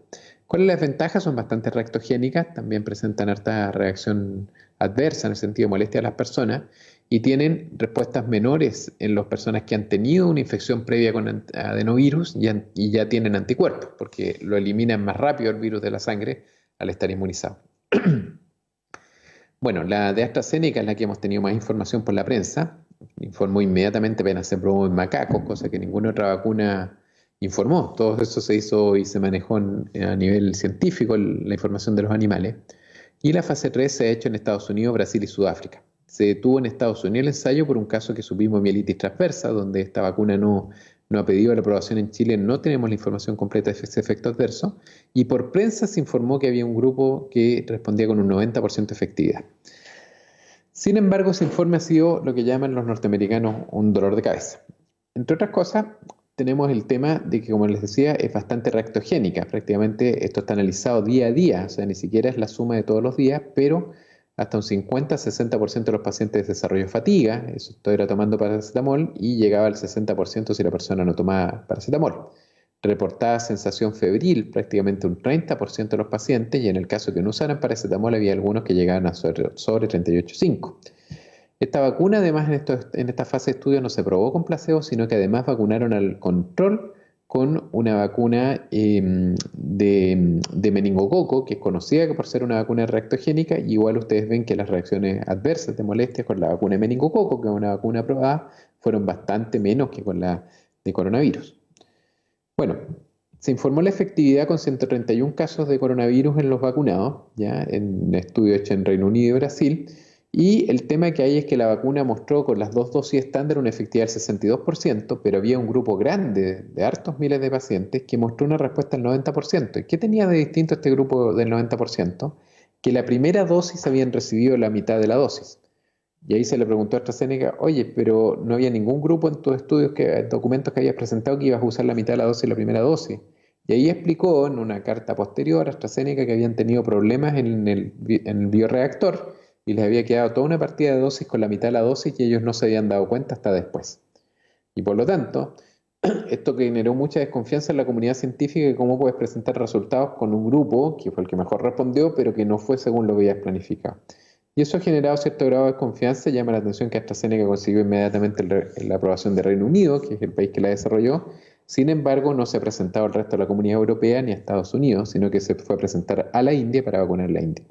Speaker 2: ¿Cuáles las ventajas? Son bastante reactogénicas, también presentan harta reacción adversa en el sentido de molestia a las personas y tienen respuestas menores en las personas que han tenido una infección previa con adenovirus y ya tienen anticuerpos, porque lo eliminan más rápido el virus de la sangre al estar inmunizado. Bueno, la de AstraZeneca es la que hemos tenido más información por la prensa. Informó inmediatamente apenas se probó en macacos, cosa que ninguna otra vacuna informó. Todo eso se hizo y se manejó a nivel científico, la información de los animales. Y la fase 3 se ha hecho en Estados Unidos, Brasil y Sudáfrica. Se detuvo en Estados Unidos el ensayo por un caso que supimos de mielitis transversa, donde esta vacuna no ha pedido la aprobación en Chile, no tenemos la información completa de ese efecto adverso, y por prensa se informó que había un grupo que respondía con un 90% de efectividad. Sin embargo, ese informe ha sido lo que llaman los norteamericanos un dolor de cabeza. Entre otras cosas, tenemos el tema de que, como les decía, es bastante reactogénica. Prácticamente esto está analizado día a día, o sea, ni siquiera es la suma de todos los días, pero hasta un 50-60% de los pacientes desarrolló fatiga, eso era tomando paracetamol, y llegaba al 60% si la persona no tomaba paracetamol. Reportada sensación febril prácticamente un 30% de los pacientes, y en el caso que no usaran paracetamol había algunos que llegaban a sobre 38,5. Esta vacuna, además, en esta fase de estudio no se probó con placebo, sino que además vacunaron al control con una vacuna de meningococo, que es conocida por ser una vacuna reactogénica, y igual ustedes ven que las reacciones adversas de molestias con la vacuna de meningococo, que es una vacuna aprobada, fueron bastante menos que con la de coronavirus. Bueno, se informó la efectividad con 131 casos de coronavirus en los vacunados, ¿ya? En un estudio hecho en Reino Unido y Brasil. Y el tema que hay es que la vacuna mostró con las dos dosis estándar una efectividad del 62%, pero había un grupo grande de hartos miles de pacientes que mostró una respuesta del 90%. ¿Y qué tenía de distinto este grupo del 90%? Que la primera dosis habían recibido la mitad de la dosis. Y ahí se le preguntó a AstraZeneca, oye, pero no había ningún grupo en tus estudios, documentos que habías presentado que ibas a usar la mitad de la dosis y la primera dosis. Y ahí explicó en una carta posterior a AstraZeneca que habían tenido problemas en el bioreactor y les había quedado toda una partida de dosis con la mitad de la dosis y ellos no se habían dado cuenta hasta después. Y por lo tanto, esto generó mucha desconfianza en la comunidad científica de cómo puedes presentar resultados con un grupo que fue el que mejor respondió, pero que no fue según lo habías planificado. Y eso ha generado cierto grado de desconfianza. Llama la atención que AstraZeneca consiguió inmediatamente la aprobación de Reino Unido, que es el país que la desarrolló. Sin embargo, no se ha presentado al resto de la comunidad europea ni a Estados Unidos, sino que se fue a presentar a la India para vacunar a la India.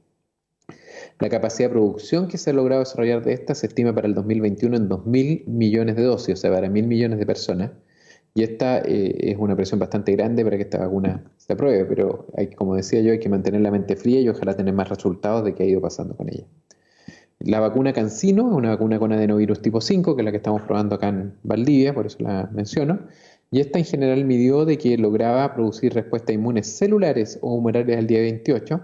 Speaker 2: La capacidad de producción que se ha logrado desarrollar de esta se estima para el 2021 en 2.000 millones de dosis, o sea, para 1.000 millones de personas. Y esta es una presión bastante grande para que esta vacuna se apruebe, pero como decía yo, hay que mantener la mente fría y ojalá tener más resultados de qué ha ido pasando con ella. La vacuna CanSino es una vacuna con adenovirus tipo 5, que es la que estamos probando acá en Valdivia, por eso la menciono. Y esta en general midió de que lograba producir respuestas inmunes celulares o humorales al día 28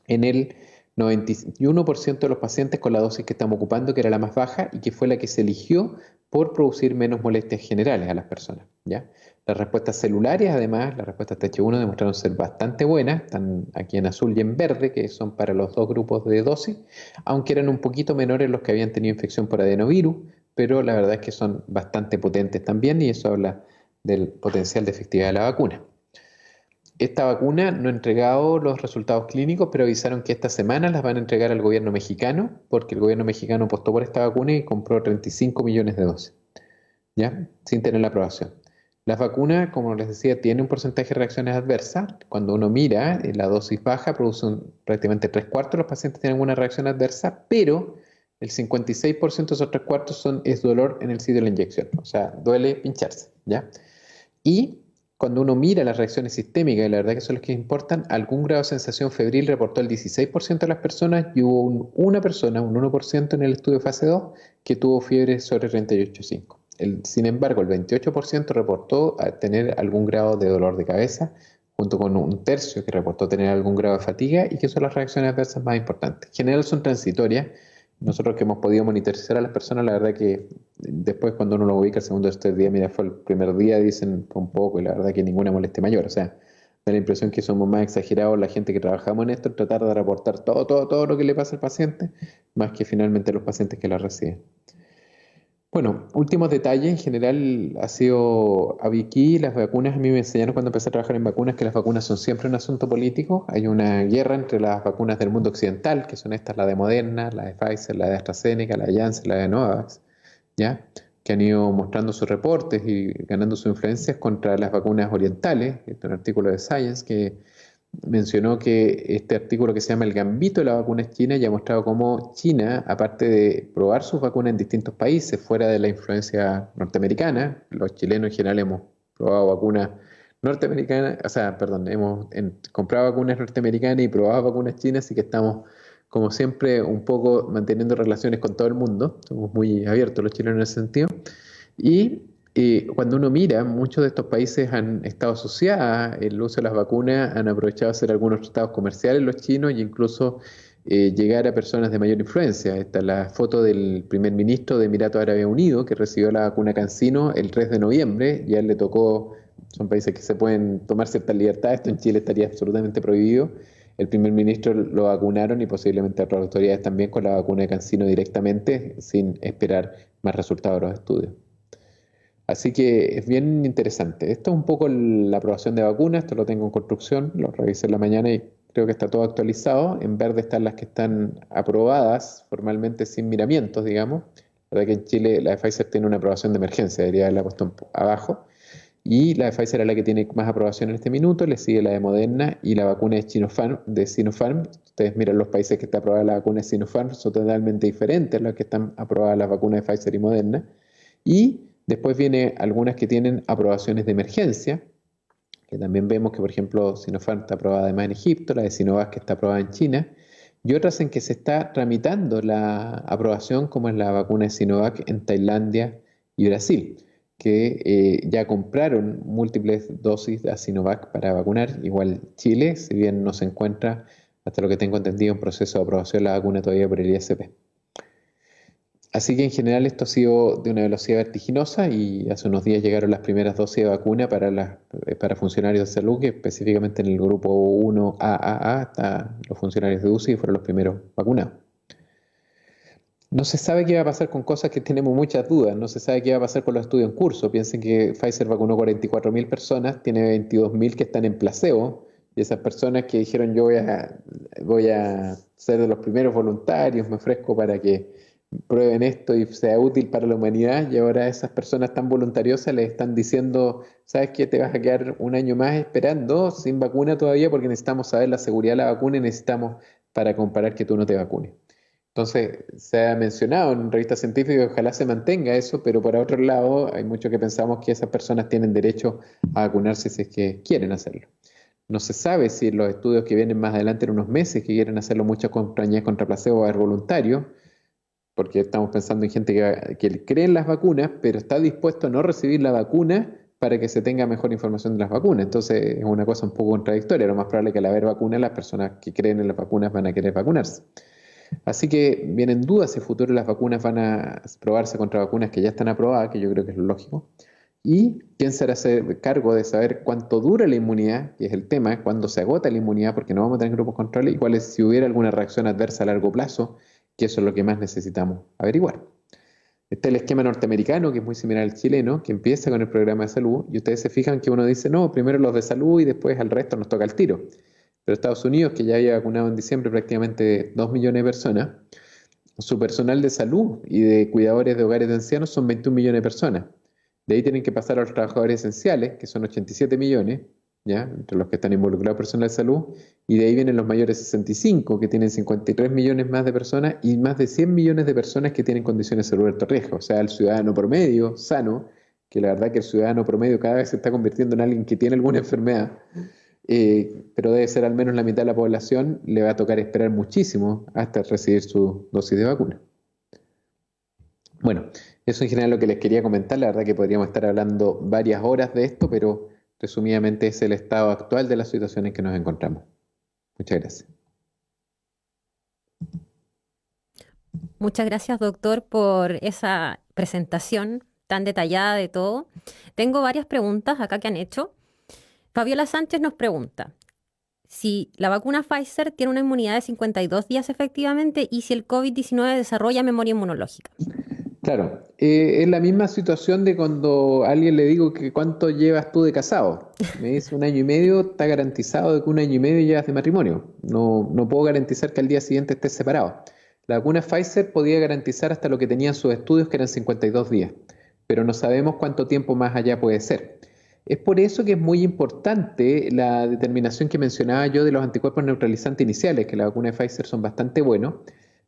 Speaker 2: en el 91% de los pacientes con la dosis que estamos ocupando, que era la más baja y que fue la que se eligió por producir menos molestias generales a las personas, ¿ya? Las respuestas celulares, además, las respuestas TH1 demostraron ser bastante buenas, están aquí en azul y en verde, que son para los dos grupos de dosis, aunque eran un poquito menores los que habían tenido infección por adenovirus, pero la verdad es que son bastante potentes también y eso habla del potencial de efectividad de la vacuna. Esta vacuna no ha entregado los resultados clínicos, pero avisaron que esta semana las van a entregar al gobierno mexicano, porque el gobierno mexicano apostó por esta vacuna y compró 35 millones de dosis, ¿ya? Sin tener la aprobación. La vacuna, como les decía, tiene un porcentaje de reacciones adversas. Cuando uno mira, la dosis baja produce prácticamente 3/4 de los pacientes tienen alguna reacción adversa, pero el 56% de esos 3/4 es dolor en el sitio de la inyección, o sea, duele pincharse, ¿ya? Y cuando uno mira las reacciones sistémicas, y la verdad que son las que importan, algún grado de sensación febril reportó el 16% de las personas y hubo una persona, un 1% en el estudio fase 2, que tuvo fiebre sobre 38,5. Sin embargo, el 28% reportó tener algún grado de dolor de cabeza, junto con un tercio que reportó tener algún grado de fatiga y que son las reacciones adversas más importantes. En general son transitorias. Nosotros que hemos podido monitorizar a las personas, la verdad que después cuando uno lo ubica el segundo o tercer día, mira, fue el primer día, dicen un poco y la verdad que ninguna molestia mayor. O sea, da la impresión que somos más exagerados la gente que trabajamos en esto en tratar de reportar todo lo que le pasa al paciente, más que finalmente los pacientes que la reciben. Bueno, últimos detalles, en general ha sido aquí las vacunas, a mí me enseñaron cuando empecé a trabajar en vacunas que las vacunas son siempre un asunto político. Hay una guerra entre las vacunas del mundo occidental, que son estas, la de Moderna, la de Pfizer, la de AstraZeneca, la de Janssen, la de Novavax, ¿ya? Que han ido mostrando sus reportes y ganando sus influencias contra las vacunas orientales. Este es un artículo de Science que mencionó que este artículo que se llama El Gambito de la vacuna china ya ha mostrado cómo China, aparte de probar sus vacunas en distintos países fuera de la influencia norteamericana, los chilenos en general hemos probado vacunas norteamericanas, o sea, perdón, hemos comprado vacunas norteamericanas y probado vacunas chinas, así que estamos, como siempre, un poco manteniendo relaciones con todo el mundo. Somos muy abiertos los chilenos en ese sentido. Y cuando uno mira, muchos de estos países han estado asociados el uso de las vacunas, han aprovechado de hacer algunos tratados comerciales los chinos e incluso llegar a personas de mayor influencia. Esta es la foto del primer ministro de Emiratos Árabes Unidos que recibió la vacuna CanSino el 3 de noviembre y a él le tocó, son países que se pueden tomar ciertas libertades, esto en Chile estaría absolutamente prohibido. El primer ministro lo vacunaron y posiblemente otras autoridades también con la vacuna de CanSino directamente sin esperar más resultados de los estudios. Así que es bien interesante. Esto es un poco la aprobación de vacunas, esto lo tengo en construcción, lo revisé en la mañana y creo que está todo actualizado. En verde están las que están aprobadas formalmente sin miramientos, digamos. La verdad que en Chile la de Pfizer tiene una aprobación de emergencia, debería haberla puesto abajo. Y la de Pfizer es la que tiene más aprobación en este minuto, le sigue la de Moderna y la vacuna de Sinopharm. Ustedes miran los países que está aprobada la vacuna de Sinopharm, son totalmente diferentes a las que están aprobadas las vacunas de Pfizer y Moderna. Y después viene algunas que tienen aprobaciones de emergencia, que también vemos que, por ejemplo, Sinopharm está aprobada además en Egipto, la de Sinovac que está aprobada en China, y otras en que se está tramitando la aprobación, como es la vacuna de Sinovac en Tailandia y Brasil, que ya compraron múltiples dosis de Sinovac para vacunar. Igual Chile, si bien no se encuentra, hasta lo que tengo entendido, en proceso de aprobación la vacuna todavía por el ISP. Así que en general esto ha sido de una velocidad vertiginosa y hace unos días llegaron las primeras dosis de vacuna para funcionarios de salud, que específicamente en el grupo 1AAA están los funcionarios de UCI y fueron los primeros vacunados. No se sabe qué va a pasar con cosas que tenemos muchas dudas, no se sabe qué va a pasar con los estudios en curso. Piensen que Pfizer vacunó 44.000 personas, tiene 22.000 que están en placebo, y esas personas que dijeron yo voy a ser de los primeros voluntarios, me ofrezco para que prueben esto y sea útil para la humanidad, y ahora esas personas tan voluntariosas les están diciendo, ¿sabes qué? Te vas a quedar un año más esperando sin vacuna todavía porque necesitamos saber la seguridad de la vacuna y necesitamos para comparar que tú no te vacunes. Entonces, se ha mencionado en revistas científicas que ojalá se mantenga eso, pero por otro lado, hay muchos que pensamos que esas personas tienen derecho a vacunarse si es que quieren hacerlo. No se sabe si en los estudios que vienen más adelante, en unos meses, que quieren hacerlo muchas compañías contra placebo, va a haber voluntarios, porque estamos pensando en gente que cree en las vacunas, pero está dispuesto a no recibir la vacuna para que se tenga mejor información de las vacunas. Entonces, es una cosa un poco contradictoria. Lo más probable es que al haber vacunas, las personas que creen en las vacunas van a querer vacunarse. Así que vienen dudas si en futuro las vacunas van a probarse contra vacunas que ya están aprobadas, que yo creo que es lo lógico. Y quién se hará cargo de saber cuánto dura la inmunidad, que es el tema, cuándo se agota la inmunidad, porque no vamos a tener grupos control, y cuál es, si hubiera alguna reacción adversa a largo plazo, que eso es lo que más necesitamos averiguar. Está el esquema norteamericano, que es muy similar al chileno, que empieza con el programa de salud, y ustedes se fijan que uno dice, no, primero los de salud y después al resto nos toca el tiro. Pero Estados Unidos, que ya había vacunado en diciembre prácticamente 2 millones de personas, su personal de salud y de cuidadores de hogares de ancianos son 21 millones de personas. De ahí tienen que pasar a los trabajadores esenciales, que son 87 millones, ¿ya? Entre los que están involucrados personal de salud, y de ahí vienen los mayores 65, que tienen 53 millones más de personas, y más de 100 millones de personas que tienen condiciones de salud de alto riesgo, o sea, el ciudadano promedio, sano, que la verdad que el ciudadano promedio cada vez se está convirtiendo en alguien que tiene alguna enfermedad, pero debe ser al menos la mitad de la población, le va a tocar esperar muchísimo hasta recibir su dosis de vacuna. Bueno, eso en general es lo que les quería comentar. La verdad que podríamos estar hablando varias horas de esto, pero resumidamente es el estado actual de la situación en que nos encontramos. Muchas gracias.
Speaker 1: Muchas gracias, doctor, por esa presentación tan detallada de todo. Tengo varias preguntas acá que han hecho. Fabiola Sánchez nos pregunta si la vacuna Pfizer tiene una inmunidad de 52 días efectivamente y si el COVID-19 desarrolla memoria inmunológica.
Speaker 2: Claro, es la misma situación de cuando a alguien le digo que cuánto llevas tú de casado. Me dice 1 año y medio, está garantizado de que 1 año y medio llevas de matrimonio. No, no puedo garantizar que al día siguiente estés separado. La vacuna Pfizer podía garantizar hasta lo que tenían sus estudios, que eran 52 días, pero no sabemos cuánto tiempo más allá puede ser. Es por eso que es muy importante la determinación que mencionaba yo de los anticuerpos neutralizantes iniciales, que la vacuna de Pfizer son bastante buenos,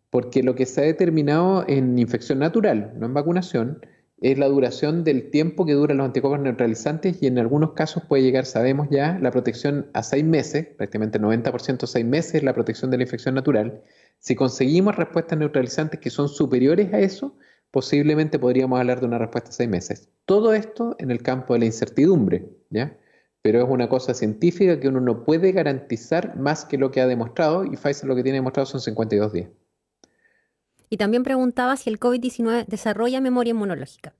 Speaker 2: porque lo que se ha determinado en infección natural, no en vacunación, es la duración del tiempo que duran los anticuerpos neutralizantes y en algunos casos puede llegar, sabemos ya, la protección a 6 meses, prácticamente el 90% 6 meses es la protección de la infección natural. Si conseguimos respuestas neutralizantes que son superiores a eso, posiblemente podríamos hablar de una respuesta a 6 meses. Todo esto en el campo de la incertidumbre, ¿ya? Pero es una cosa científica que uno no puede garantizar más que lo que ha demostrado y Pfizer lo que tiene demostrado son 52 días.
Speaker 1: Y también preguntaba si el COVID-19 desarrolla memoria inmunológica.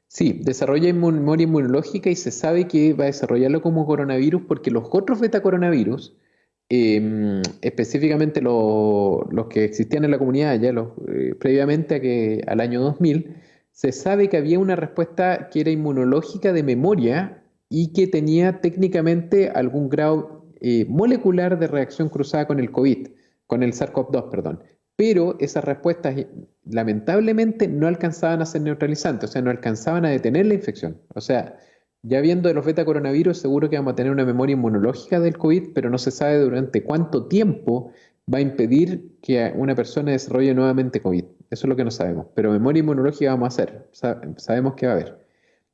Speaker 2: Sí, desarrolla memoria inmunológica y se sabe que va a desarrollarlo como coronavirus porque los otros betacoronavirus, específicamente los que existían en la comunidad ya previamente al año 2000, se sabe que había una respuesta que era inmunológica de memoria y que tenía técnicamente algún grado molecular de reacción cruzada con el COVID, con el SARS-CoV-2, perdón. Pero esas respuestas lamentablemente no alcanzaban a ser neutralizantes, o sea, no alcanzaban a detener la infección. O sea, ya viendo de los beta coronavirus, seguro que vamos a tener una memoria inmunológica del COVID, pero no se sabe durante cuánto tiempo va a impedir que una persona desarrolle nuevamente COVID. Eso es lo que no sabemos. Pero memoria inmunológica vamos a hacer, sabemos que va a haber.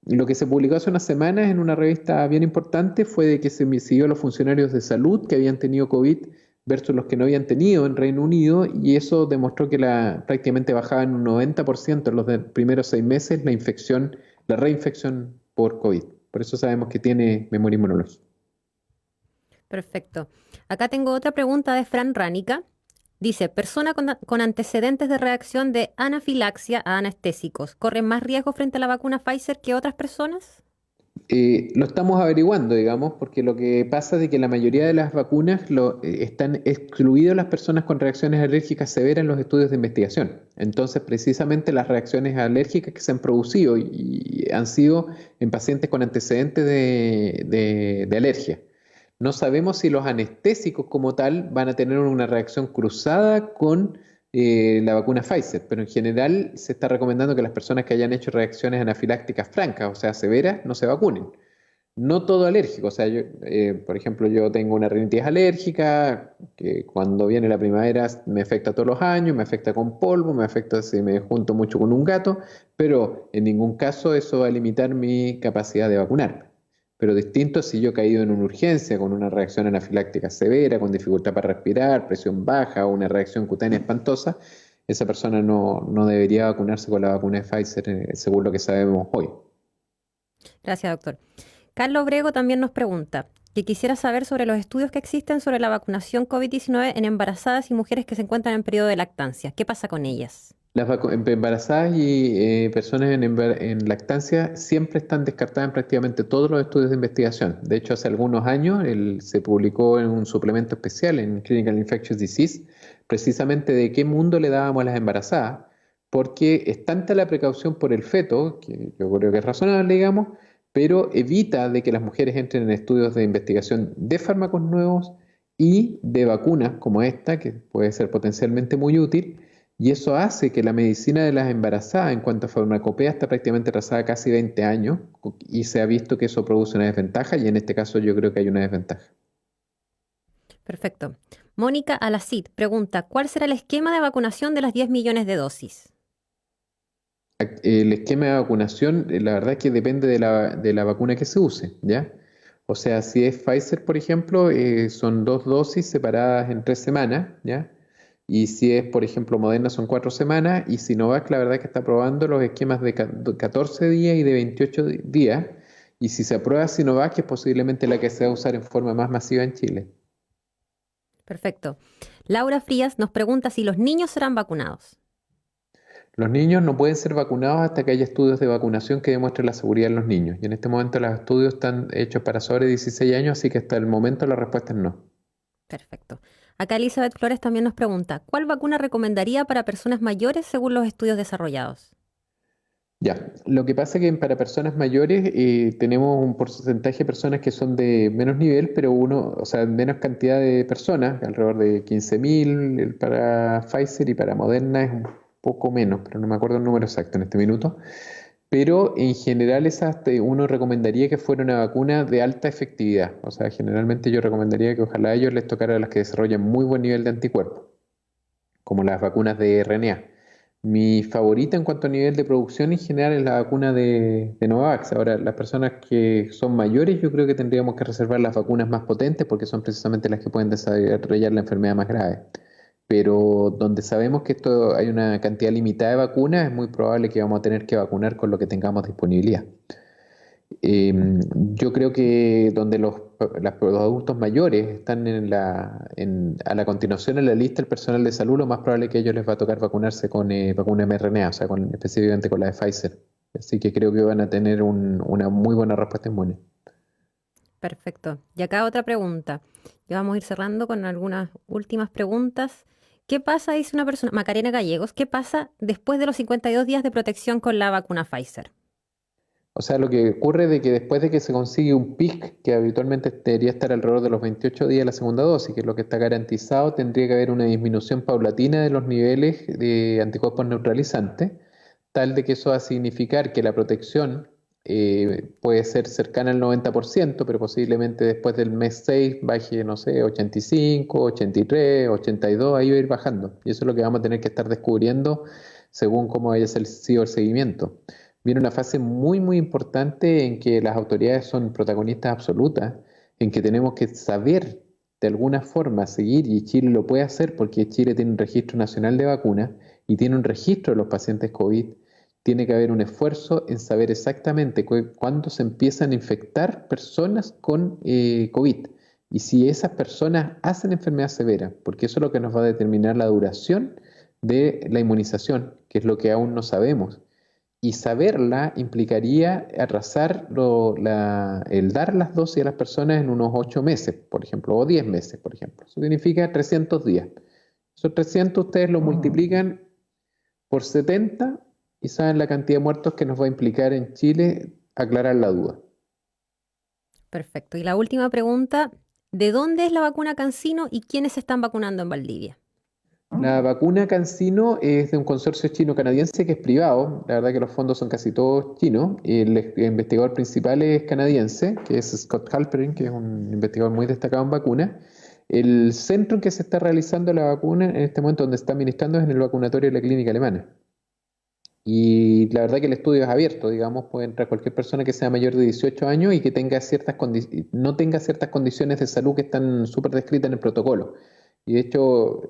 Speaker 2: Y lo que se publicó hace unas semanas en una revista bien importante fue de que se siguió a los funcionarios de salud que habían tenido COVID versus los que no habían tenido en Reino Unido, y eso demostró que prácticamente bajaba en un 90% en los primeros 6 meses la reinfección por COVID. Por eso sabemos que tiene memoria inmunológica.
Speaker 1: Perfecto. Acá tengo otra pregunta de Fran Ránica. Dice, persona con antecedentes de reacción de anafilaxia a anestésicos, ¿corren más riesgo frente a la vacuna Pfizer que otras personas?
Speaker 2: Lo estamos averiguando, digamos, porque lo que pasa es de que la mayoría de las vacunas están excluidas las personas con reacciones alérgicas severas en los estudios de investigación. Entonces, precisamente las reacciones alérgicas que se han producido y han sido en pacientes con antecedentes de alergia. No sabemos si los anestésicos como tal van a tener una reacción cruzada con la vacuna Pfizer, pero en general se está recomendando que las personas que hayan hecho reacciones anafilácticas francas, o sea, severas, no se vacunen. No todo alérgico, o sea, por ejemplo, yo tengo una rinitis alérgica que cuando viene la primavera me afecta todos los años, me afecta con polvo, me afecta si me junto mucho con un gato, pero en ningún caso eso va a limitar mi capacidad de vacunarme. Pero distinto si yo he caído en una urgencia con una reacción anafiláctica severa, con dificultad para respirar, presión baja o una reacción cutánea espantosa, esa persona no debería vacunarse con la vacuna de Pfizer, según lo que sabemos hoy.
Speaker 1: Gracias, doctor. Carlos Brego también nos pregunta que quisiera saber sobre los estudios que existen sobre la vacunación COVID-19 en embarazadas y mujeres que se encuentran en periodo de lactancia. ¿Qué pasa con ellas?
Speaker 2: Las embarazadas y personas en lactancia siempre están descartadas en prácticamente todos los estudios de investigación. De hecho, hace algunos años se publicó en un suplemento especial en Clinical Infectious Disease, precisamente de qué mundo le dábamos a las embarazadas, porque es tanta la precaución por el feto, que yo creo que es razonable, digamos, pero evita de que las mujeres entren en estudios de investigación de fármacos nuevos y de vacunas como esta, que puede ser potencialmente muy útil. Y eso hace que la medicina de las embarazadas en cuanto a farmacopea está prácticamente atrasada casi 20 años y se ha visto que eso produce una desventaja y en este caso yo creo que hay una desventaja.
Speaker 1: Perfecto. Mónica Alacid pregunta, ¿cuál será el esquema de vacunación de las 10 millones de dosis?
Speaker 2: El esquema de vacunación, la verdad es que depende de la vacuna que se use, ¿ya? O sea, si es Pfizer, por ejemplo, son 2 dosis separadas en 3 semanas, ¿ya? Y si es, por ejemplo, Moderna son 4 semanas, y Sinovac, la verdad es que está probando los esquemas de 14 días y de 28 días, y si se aprueba Sinovac, es posiblemente la que se va a usar en forma más masiva en Chile.
Speaker 1: Perfecto. Laura Frías nos pregunta si los niños serán vacunados.
Speaker 2: Los niños no pueden ser vacunados hasta que haya estudios de vacunación que demuestren la seguridad en los niños. Y en este momento los estudios están hechos para sobre 16 años, así que hasta el momento la respuesta es no.
Speaker 1: Perfecto. Acá Elizabeth Flores también nos pregunta, ¿cuál vacuna recomendaría para personas mayores según los estudios desarrollados?
Speaker 2: Ya, lo que pasa es que para personas mayores tenemos un porcentaje de personas que son de menos nivel, pero o sea, menos cantidad de personas, alrededor de 15.000 para Pfizer y para Moderna es un poco menos, pero no me acuerdo el número exacto en este minuto. Pero en general uno recomendaría que fuera una vacuna de alta efectividad. O sea, generalmente yo recomendaría que ojalá a ellos les tocara a las que desarrollan muy buen nivel de anticuerpos, como las vacunas de RNA. Mi favorita en cuanto a nivel de producción en general es la vacuna de Novavax. Ahora, las personas que son mayores, yo creo que tendríamos que reservar las vacunas más potentes porque son precisamente las que pueden desarrollar la enfermedad más grave. Pero donde sabemos que esto hay una cantidad limitada de vacunas, es muy probable que vamos a tener que vacunar con lo que tengamos disponibilidad. Eh, yo creo que donde los adultos mayores están a la continuación en la lista del personal de salud, lo más probable es que a ellos les va a tocar vacunarse con vacuna mRNA, o sea, específicamente con la de Pfizer. Así que creo que van a tener una muy buena respuesta inmune.
Speaker 1: Perfecto. Y acá otra pregunta. Ya vamos a ir cerrando con algunas últimas preguntas. ¿Qué pasa, dice una persona, Macarena Gallegos, qué pasa después de los 52 días de protección con la vacuna Pfizer?
Speaker 2: O sea, lo que ocurre de que después de que se consigue un pic, que habitualmente debería estar alrededor de los 28 días de la segunda dosis, que es lo que está garantizado, tendría que haber una disminución paulatina de los niveles de anticuerpos neutralizantes, tal de que eso va a significar que la protección puede ser cercana al 90%, pero posiblemente después del mes 6 baje, no sé, 85, 83, 82, ahí va a ir bajando. Y eso es lo que vamos a tener que estar descubriendo según cómo haya sido el seguimiento. Viene una fase muy, muy importante en que las autoridades son protagonistas absolutas, en que tenemos que saber de alguna forma seguir, y Chile lo puede hacer porque Chile tiene un registro nacional de vacunas y tiene un registro de los pacientes COVID. Tiene que haber un esfuerzo en saber exactamente cuándo se empiezan a infectar personas con COVID y si esas personas hacen enfermedad severa, porque eso es lo que nos va a determinar la duración de la inmunización, que es lo que aún no sabemos. Y saberla implicaría atrasar el dar las dosis a las personas en unos 8 meses, por ejemplo, o 10 meses, por ejemplo. Eso significa 300 días. Esos 300 ustedes lo multiplican por 70 y saben la cantidad de muertos que nos va a implicar en Chile aclarar la duda.
Speaker 1: Perfecto. Y la última pregunta, ¿de dónde es la vacuna CanSino y quiénes se están vacunando en Valdivia?
Speaker 2: La vacuna CanSino es de un consorcio chino-canadiense que es privado. La verdad que los fondos son casi todos chinos. El investigador principal es canadiense, que es Scott Halperin, que es un investigador muy destacado en vacunas. El centro en que se está realizando la vacuna en este momento donde está administrando es en el vacunatorio de la clínica alemana. Y la verdad que el estudio es abierto, digamos, puede entrar cualquier persona que sea mayor de 18 años y que tenga no tenga ciertas condiciones de salud que están súper descritas en el protocolo. Y de hecho,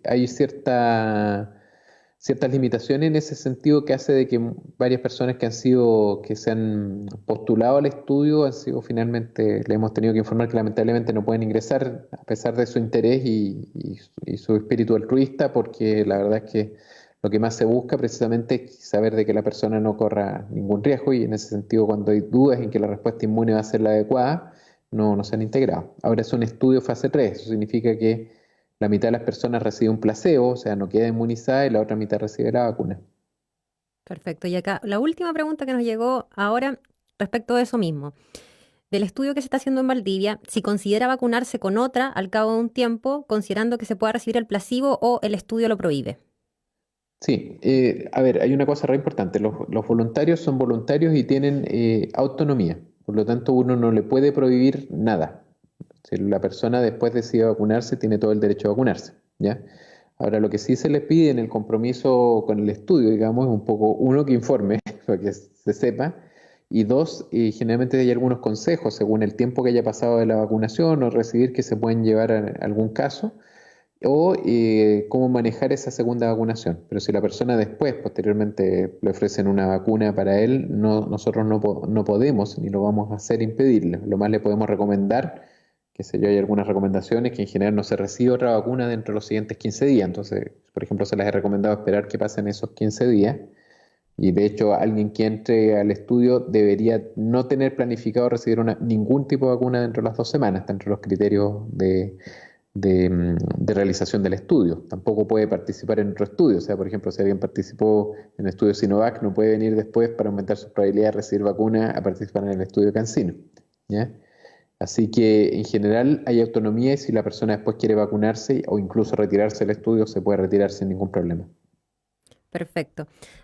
Speaker 2: hay ciertas limitaciones en ese sentido que hace de que varias personas que se han postulado al estudio han sido finalmente, le hemos tenido que informar que lamentablemente no pueden ingresar a pesar de su interés y su espíritu altruista, porque la verdad es que lo que más se busca precisamente es saber de que la persona no corra ningún riesgo y en ese sentido cuando hay dudas en que la respuesta inmune va a ser la adecuada, no se han integrado. Ahora es un estudio fase 3, eso significa que la mitad de las personas recibe un placebo, o sea, no queda inmunizada y la otra mitad recibe la vacuna.
Speaker 1: Perfecto. Y acá la última pregunta que nos llegó ahora respecto de eso mismo. Del estudio que se está haciendo en Valdivia, si considera vacunarse con otra al cabo de un tiempo, considerando que se pueda recibir el placebo o el estudio lo prohíbe.
Speaker 2: Sí, a ver, hay una cosa re importante, los voluntarios son voluntarios y tienen autonomía, por lo tanto uno no le puede prohibir nada. Si la persona después decide vacunarse, tiene todo el derecho a vacunarse, ¿ya? Ahora, lo que sí se les pide en el compromiso con el estudio, digamos, es un poco, uno, que informe, para que se sepa, y dos, generalmente hay algunos consejos según el tiempo que haya pasado de la vacunación o recibir que se pueden llevar a algún caso, o cómo manejar esa segunda vacunación. Pero si la persona después, posteriormente, le ofrecen una vacuna para él, nosotros no podemos ni lo vamos a hacer impedirle. Lo más le podemos recomendar, qué sé yo, hay algunas recomendaciones que en general no se recibe otra vacuna dentro de los siguientes 15 días. Entonces, por ejemplo, se les ha recomendado esperar que pasen esos 15 días. Y de hecho, alguien que entre al estudio debería no tener planificado recibir ningún tipo de vacuna dentro de las 2 semanas, dentro de los criterios de realización del estudio. Tampoco puede participar en otro estudio. O sea, por ejemplo, si alguien participó en el estudio Sinovac, no puede venir después para aumentar sus probabilidades de recibir vacuna a participar en el estudio CanSino. ¿Ya? Así que en general hay autonomía y si la persona después quiere vacunarse o incluso retirarse del estudio, se puede retirar sin ningún problema.
Speaker 1: Perfecto.